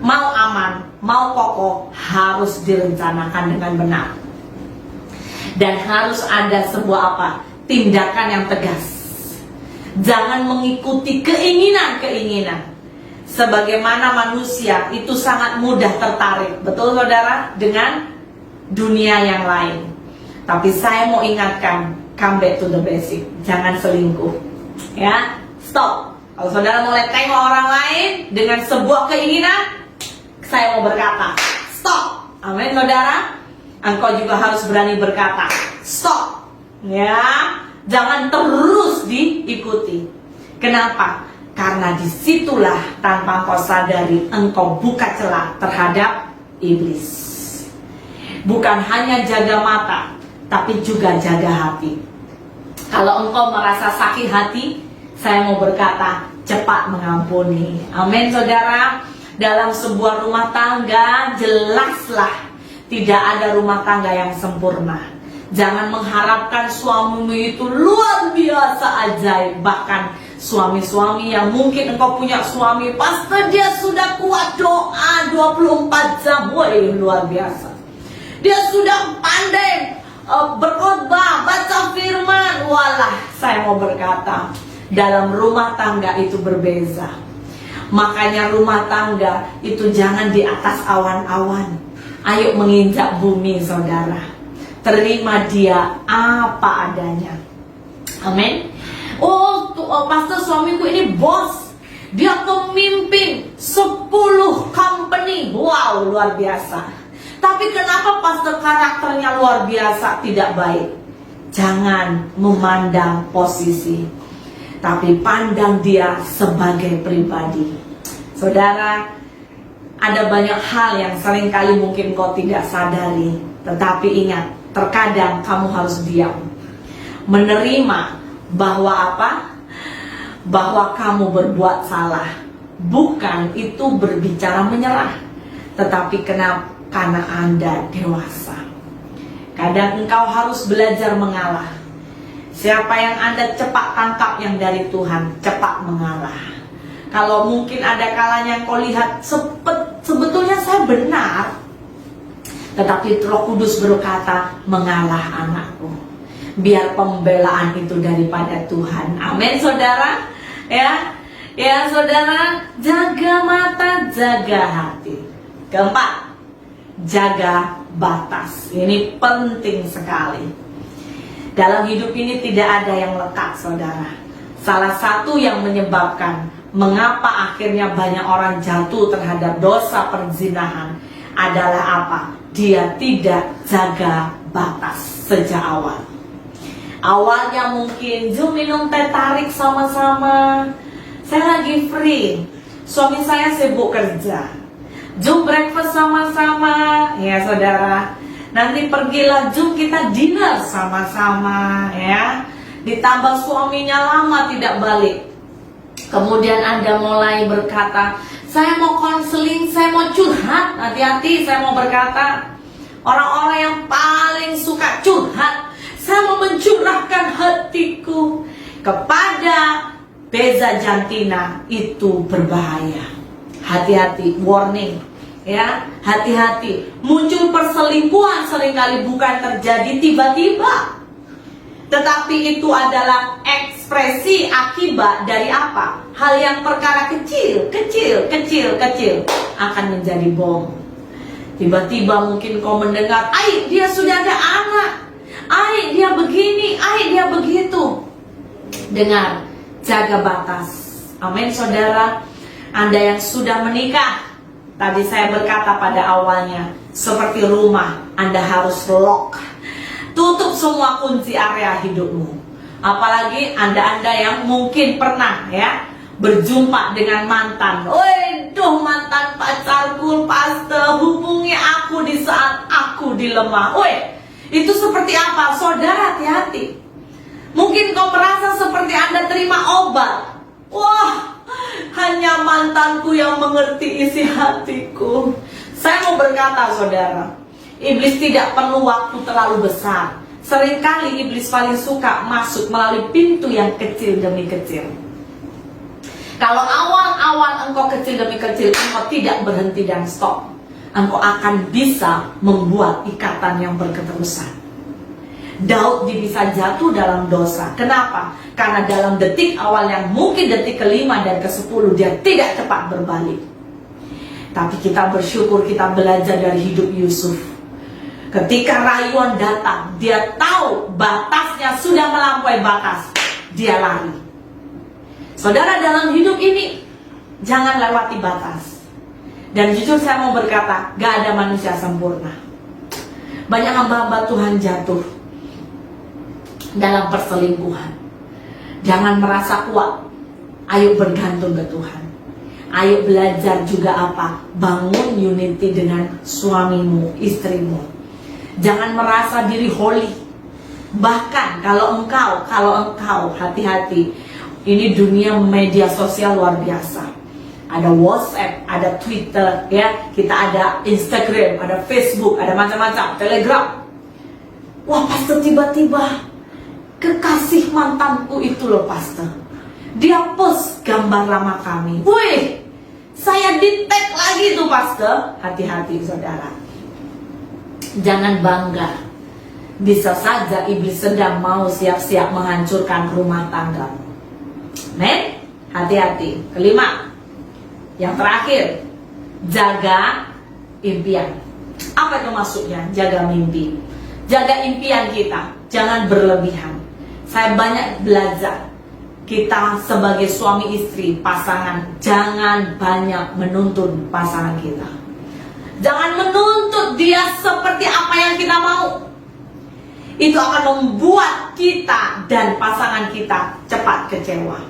mau aman, mau kokoh, harus direncanakan dengan benar. Dan harus ada sebuah apa? Tindakan yang tegas. Jangan mengikuti keinginan-keinginan. Sebagaimana manusia itu sangat mudah tertarik, betul saudara, dengan dunia yang lain. Tapi saya mau ingatkan, come back to the basic. Jangan selingkuh. Ya, stop. Kalau saudara mulai tengok orang lain dengan sebuah keinginan, saya mau berkata, stop. Amin saudara. Engkau juga harus berani berkata, stop. Ya, jangan terus diikuti. Kenapa? Karena disitulah tanpa kau sadari engkau buka celah terhadap iblis. Bukan hanya jaga mata, tapi juga jaga hati. Kalau engkau merasa sakit hati, saya mau berkata, cepat mengampuni. Amin saudara. Dalam sebuah rumah tangga, jelaslah tidak ada rumah tangga yang sempurna. Jangan mengharapkan suamimu itu luar biasa ajaib. Bahkan suami-suami yang mungkin engkau punya suami, pastor dia sudah kuat doa 24 jam. Woi, luar biasa. Dia sudah pandai berkhotbah, baca firman. Walah, saya mau berkata, dalam rumah tangga itu berbeza. Makanya rumah tangga itu jangan di atas awan-awan. Ayo menginjak bumi, saudara. Terima dia apa adanya. Amin. Oh, pastor, suamiku ini bos. Dia pemimpin 10 company. Wow, luar biasa. Tapi kenapa pastor karakternya luar biasa, tidak baik? Jangan memandang posisi, tapi pandang dia sebagai pribadi. Saudara, ada banyak hal yang seringkali mungkin kau tidak sadari. Tetapi ingat, terkadang kamu harus diam, menerima bahwa apa? Bahwa kamu berbuat salah. Bukan itu berbicara menyerah, tetapi karena Anda dewasa. Kadang engkau harus belajar mengalah. Siapa yang Anda cepat tangkap yang dari Tuhan, cepat mengalah. Kalau mungkin ada kalanya kau lihat sebetulnya saya benar, tetapi Roh Kudus berkata, mengalah anakku. Biar pembelaan itu daripada Tuhan. Amin, saudara. Ya saudara, jaga mata, jaga hati. Keempat, jaga batas. Ini penting sekali. Dalam hidup ini tidak ada yang lekat, saudara. Salah satu yang menyebabkan mengapa akhirnya banyak orang jatuh terhadap dosa perzinahan adalah apa? Dia tidak jaga batas sejak awal. Awalnya mungkin Zoom minum teh tarik sama-sama. Saya lagi free, suami saya sibuk kerja. Zoom breakfast sama-sama, ya saudara. Nanti pergilah Zoom kita dinner sama-sama, ya. Ditambah suaminya lama tidak balik. Kemudian Anda mulai berkata, saya mau konseling, saya mau curhat. Hati-hati, saya mau berkata, orang-orang yang paling suka curhat, saya mau mencurahkan hatiku kepada Beza Jantina, itu berbahaya. Hati-hati, warning, ya, hati-hati. Muncul perselingkuhan seringkali bukan terjadi tiba-tiba, tetapi itu adalah ekspresi akibat dari apa? Hal yang perkara kecil akan menjadi bom. Tiba-tiba mungkin kau mendengar, "Ai, dia sudah ada anak. Ai, dia begini, ai, dia begitu." Dengar, jaga batas. Amin, saudara. Anda yang sudah menikah, tadi saya berkata pada awalnya, seperti rumah, Anda harus lock. Tutup semua kunci area hidupmu. Apalagi Anda yang mungkin pernah ya berjumpa dengan mantan. Waduh, mantan pacarku, pastor, hubungi aku di saat aku dilemah. Itu seperti apa? Saudara, hati-hati. Mungkin kau merasa seperti Anda terima obat. Wah, hanya mantanku yang mengerti isi hatiku. Saya mau berkata, saudara, iblis tidak perlu waktu terlalu besar. Seringkali iblis paling suka masuk melalui pintu yang kecil demi kecil. Kalau awal-awal engkau kecil demi kecil, engkau tidak berhenti dan stop, engkau akan bisa membuat ikatan yang berketerusan. Daud bisa jatuh dalam dosa. Kenapa? Karena dalam detik awal yang mungkin detik ke-5 dan ke-10 dia tidak cepat berbalik. Tapi kita bersyukur kita belajar dari hidup Yusuf. Ketika rayuan datang, dia tahu batasnya sudah melampaui batas, dia lari. Saudara, dalam hidup ini jangan lewati batas. Dan jujur saya mau berkata, gak ada manusia sempurna. Banyak hamba-hamba Tuhan jatuh dalam perselingkuhan. Jangan merasa kuat. Ayo bergantung ke Tuhan. Ayo belajar juga apa? Bangun unity dengan suamimu, istrimu. Jangan merasa diri holy. Bahkan kalau engkau hati-hati. Ini dunia media sosial luar biasa. Ada WhatsApp, ada Twitter, ya. Kita ada Instagram, ada Facebook, ada macam-macam, Telegram. Wah, pastor, tiba-tiba kekasih mantanku itu loh, pastor, dia post gambar lama kami. Wih, saya di-tag lagi tuh, pastor. Hati-hati, saudara. Jangan bangga. Bisa saja iblis sedang mau siap-siap menghancurkan rumah tangga. Men, hati-hati. Kelima, Yang terakhir, jaga impian. Apa itu maksudnya? Jaga mimpi. Jaga impian kita, jangan berlebihan. Saya banyak belajar, kita sebagai suami istri, pasangan, jangan banyak menuntut pasangan kita. Jangan menuntut dia seperti apa yang kita mau. Itu akan membuat kita dan pasangan kita cepat kecewa.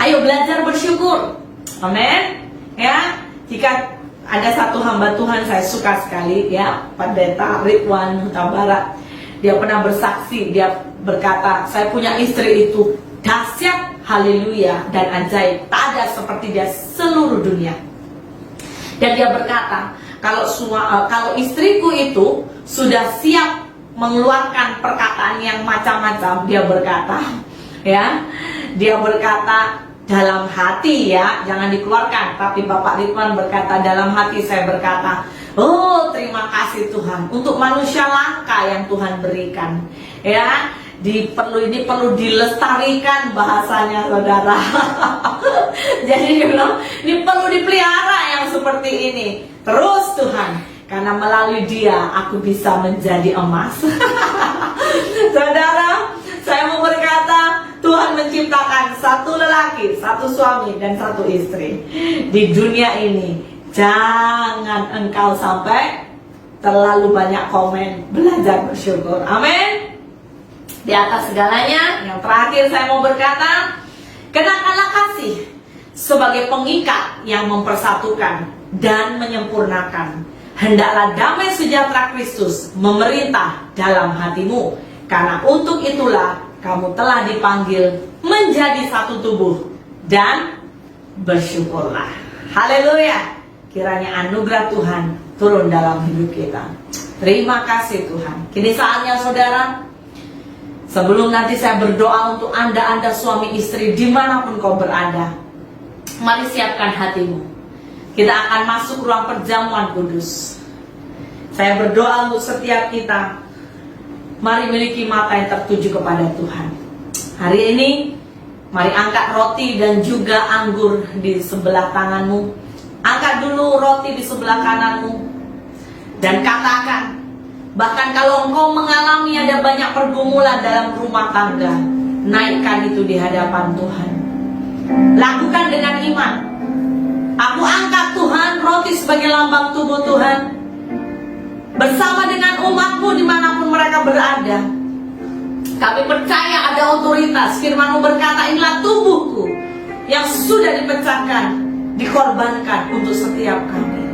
Ayo belajar bersyukur. Amin. Ya, jika ada satu hamba Tuhan saya suka sekali, ya, Pendeta Ridwan Huta Barat. Dia pernah bersaksi, dia berkata, saya punya istri itu dahsyat, haleluya, dan ajaib. Tak ada seperti dia seluruh dunia. Dan dia berkata, kalau istriku itu sudah siap mengeluarkan perkataan yang macam-macam, dia berkata, ya, dia berkata dalam hati, ya, jangan dikeluarkan. Tapi Bapak Ridwan berkata, dalam hati saya berkata, oh terima kasih Tuhan untuk manusia langka yang Tuhan berikan, ya. Ini perlu dilestarikan bahasanya, saudara. Jadi dia bilang, ini perlu dipelihara yang seperti ini. Terus Tuhan, karena melalui dia aku bisa menjadi emas. Saudara, saya mau berkata, Tuhan menciptakan satu lelaki, satu suami, dan satu istri. Di dunia ini, jangan engkau sampai terlalu banyak komen, belajar bersyukur. Amin. Di atas segalanya, yang terakhir saya mau berkata, kenakanlah kasih sebagai pengikat yang mempersatukan dan menyempurnakan. Hendaklah damai sejahtera Kristus memerintah dalam hatimu, karena untuk itulah kamu telah dipanggil menjadi satu tubuh, dan bersyukurlah. Haleluya. Kiranya anugerah Tuhan turun dalam hidup kita. Terima kasih Tuhan. Kini saatnya saudara, sebelum nanti saya berdoa untuk anda suami istri dimanapun kau berada, mari siapkan hatimu. Kita akan masuk ruang perjamuan kudus. Saya berdoa untuk setiap kita, mari miliki mata yang tertuju kepada Tuhan. Hari ini, mari angkat roti dan juga anggur di sebelah tanganmu. Angkat dulu roti di sebelah kananmu dan katakan, bahkan kalau engkau mengalami ada banyak pergumulan dalam rumah tangga, naikkan itu di hadapan Tuhan. Lakukan dengan iman. Aku angkat Tuhan roti sebagai lambang tubuh Tuhan, bersama dengan umatmu dimanapun mereka berada. Kami percaya ada otoritas. Firman-Mu berkata, inilah tubuhku yang sudah dipecahkan, dikorbankan untuk setiap kami.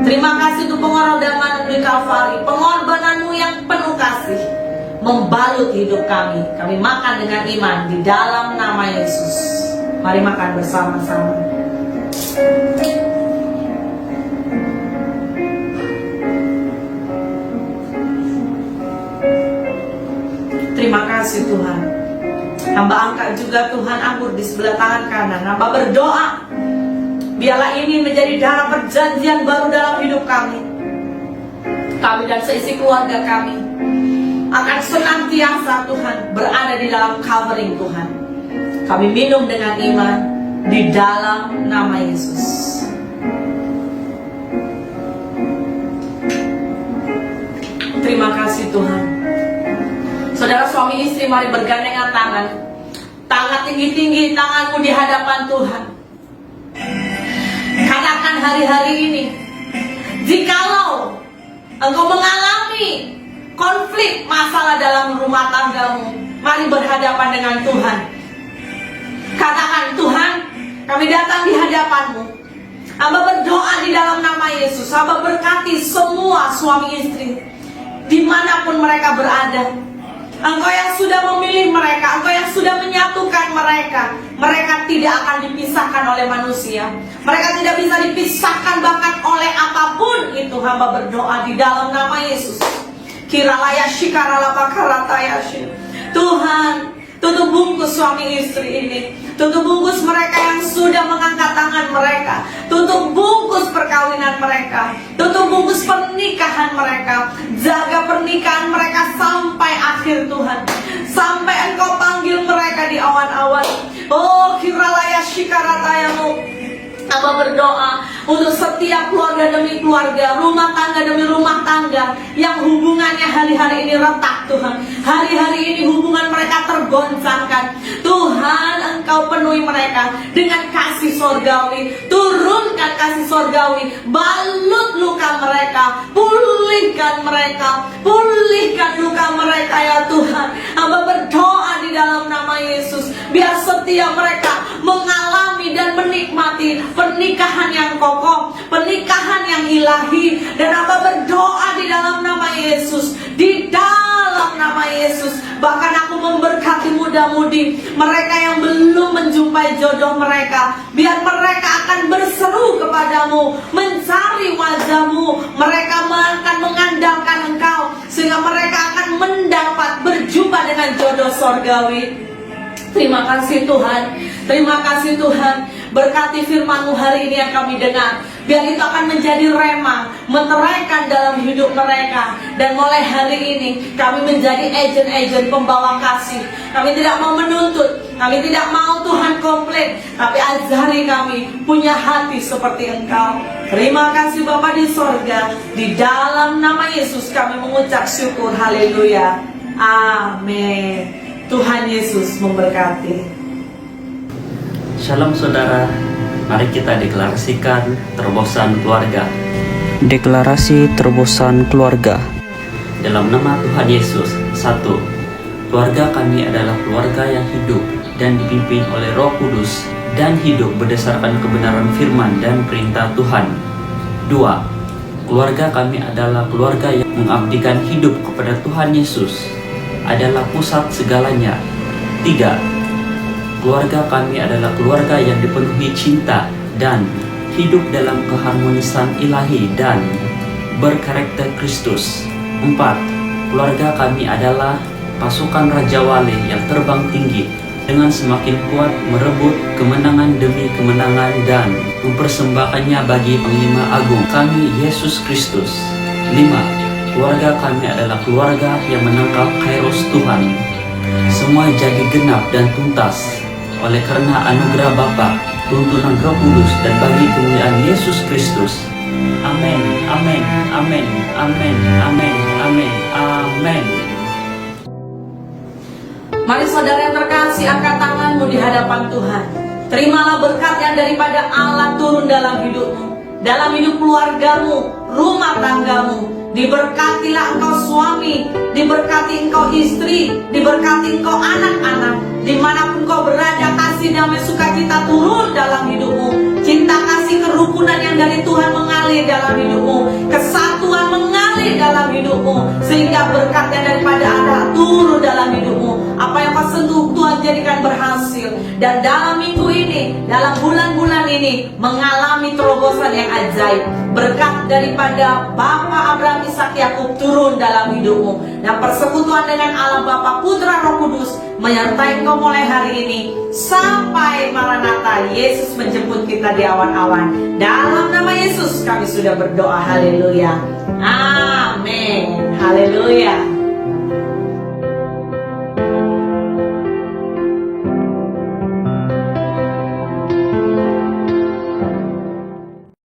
Terima kasih untuk pengorbanan di Kalvari, pengorbananmu yang penuh kasih membalut hidup kami. Kami makan dengan iman di dalam nama Yesus. Mari makan bersama-sama. Terima kasih Tuhan. Hamba angkat juga Tuhan anggur di sebelah tangan kanan. Hamba berdoa, biarlah ini menjadi darah perjanjian baru dalam hidup kami. Kami dan seisi keluarga kami akan senantiasa Tuhan berada di dalam covering Tuhan. Kami minum dengan iman di dalam nama Yesus. Terima kasih Tuhan. Saudara suami istri, mari bergandengan tangan. Tangan tinggi-tinggi, tanganmu di hadapan Tuhan. Katakan hari-hari ini, jikalau engkau mengalami konflik masalah dalam rumah tanggamu, mari berhadapan dengan Tuhan. Katakan, Tuhan, kami datang di hadapan-Mu. Hamba berdoa di dalam nama Yesus. Hamba berkati semua suami istri dimanapun mereka berada. Engkau yang sudah memilih mereka, Engkau yang sudah menyatukan mereka. Mereka tidak akan dipisahkan oleh manusia. Mereka tidak bisa dipisahkan bahkan oleh apapun itu. Hamba berdoa di dalam nama Yesus. Kiralaya shikarala bakarataya shi. Tuhan, tutup bungkus suami istri ini. Tutup bungkus mereka yang sudah mengangkat tangan mereka. Tutup bungkus perkawinan mereka. Tutup bungkus pernikahan mereka. Jaga pernikahan mereka sampai akhir Tuhan. Sampai Engkau panggil mereka di awan-awan. Oh kiralaya shikaratayamu. Hamba berdoa untuk setiap keluarga demi keluarga, rumah tangga demi rumah tangga yang hubungannya hari-hari ini retak Tuhan. Hari-hari ini hubungan mereka tergoncangkan. Tuhan, Engkau penuhi mereka dengan kasih sorgawi. Turunkan kasih sorgawi, balut luka mereka, pulihkan mereka, pulihkan luka mereka ya Tuhan. Hamba berdoa di dalam nama Yesus, biar setiap mereka mengalami dan menikmati pernikahan yang kokoh, pernikahan yang ilahi. Dan Hamba berdoa di dalam nama Yesus, di dalam nama Yesus, bahkan aku memberkati muda-mudi mereka yang belum menjumpai jodoh mereka, biar mereka akan berseru kepadamu, mencari wajahmu. Mereka akan mengandalkan Engkau, sehingga mereka akan mendapat berjumpa dengan jodoh sorgawi. Terima kasih Tuhan, terima kasih Tuhan. Berkati firman-Mu hari ini yang kami dengar, biar itu akan menjadi rema, meneraikan dalam hidup mereka. Dan mulai hari ini kami menjadi agen-agen pembawa kasih. Kami tidak mau menuntut, kami tidak mau Tuhan komplain, tapi ajari kami punya hati seperti Engkau. Terima kasih Bapa di sorga, di dalam nama Yesus kami mengucap syukur. Haleluya, amin. Tuhan Yesus memberkati. Shalom saudara, mari kita deklarasikan terobosan keluarga. Deklarasi terobosan keluarga. Dalam nama Tuhan Yesus. 1. Keluarga kami adalah keluarga yang hidup dan dipimpin oleh Roh Kudus dan hidup berdasarkan kebenaran firman dan perintah Tuhan. 2. Keluarga kami adalah keluarga yang mengabdikan hidup kepada Tuhan Yesus, adalah pusat segalanya. 3. Keluarga kami adalah keluarga yang dipenuhi cinta dan hidup dalam keharmonisan ilahi dan berkarakter Kristus. 4. Keluarga kami adalah pasukan Raja Wali yang terbang tinggi dengan semakin kuat merebut kemenangan demi kemenangan dan mempersembahkannya bagi Panglima Agung kami, Yesus Kristus. 5. Keluarga kami adalah keluarga yang menangkap kairos Tuhan. Semua jadi genap dan tuntas oleh karena anugerah Bapa, tuntunan Roh Kudus, dan bagi kemuliaan Yesus Kristus. Amin, amin, amin, amin, amin, amin, amin. Mari saudara yang terkasih, angkat tanganmu di hadapan Tuhan. Terimalah berkat yang daripada Allah turun dalam hidupmu, dalam hidup keluargamu, rumah tanggamu. Diberkatilah engkau suami, diberkati engkau istri, diberkati engkau anak-anak. Dimanapun kau berada, kasih damai sukacita turun dalam hidupmu. Cinta kasih kerukunan yang dari Tuhan mengalir dalam hidupmu. Kesatuan mengalir dalam hidupmu, sehingga berkat yang daripada Allah turun dalam hidupmu. Apa yang kau sentuh Tuhan jadikan berhasil. Dan dalam minggu ini, dalam bulan-bulan ini, mengalami terobosan yang ajaib. Berkat daripada Bapa Abraham, Ishak, Yakub turun dalam hidupmu. Dan persekutuan dengan Allah Bapa, Putra, Roh Kudus menyertai engkau mulai hari ini sampai Maranatha, Yesus menjemput kita di awan-awan. Dalam nama Yesus kami sudah berdoa. Haleluya, amin, haleluya.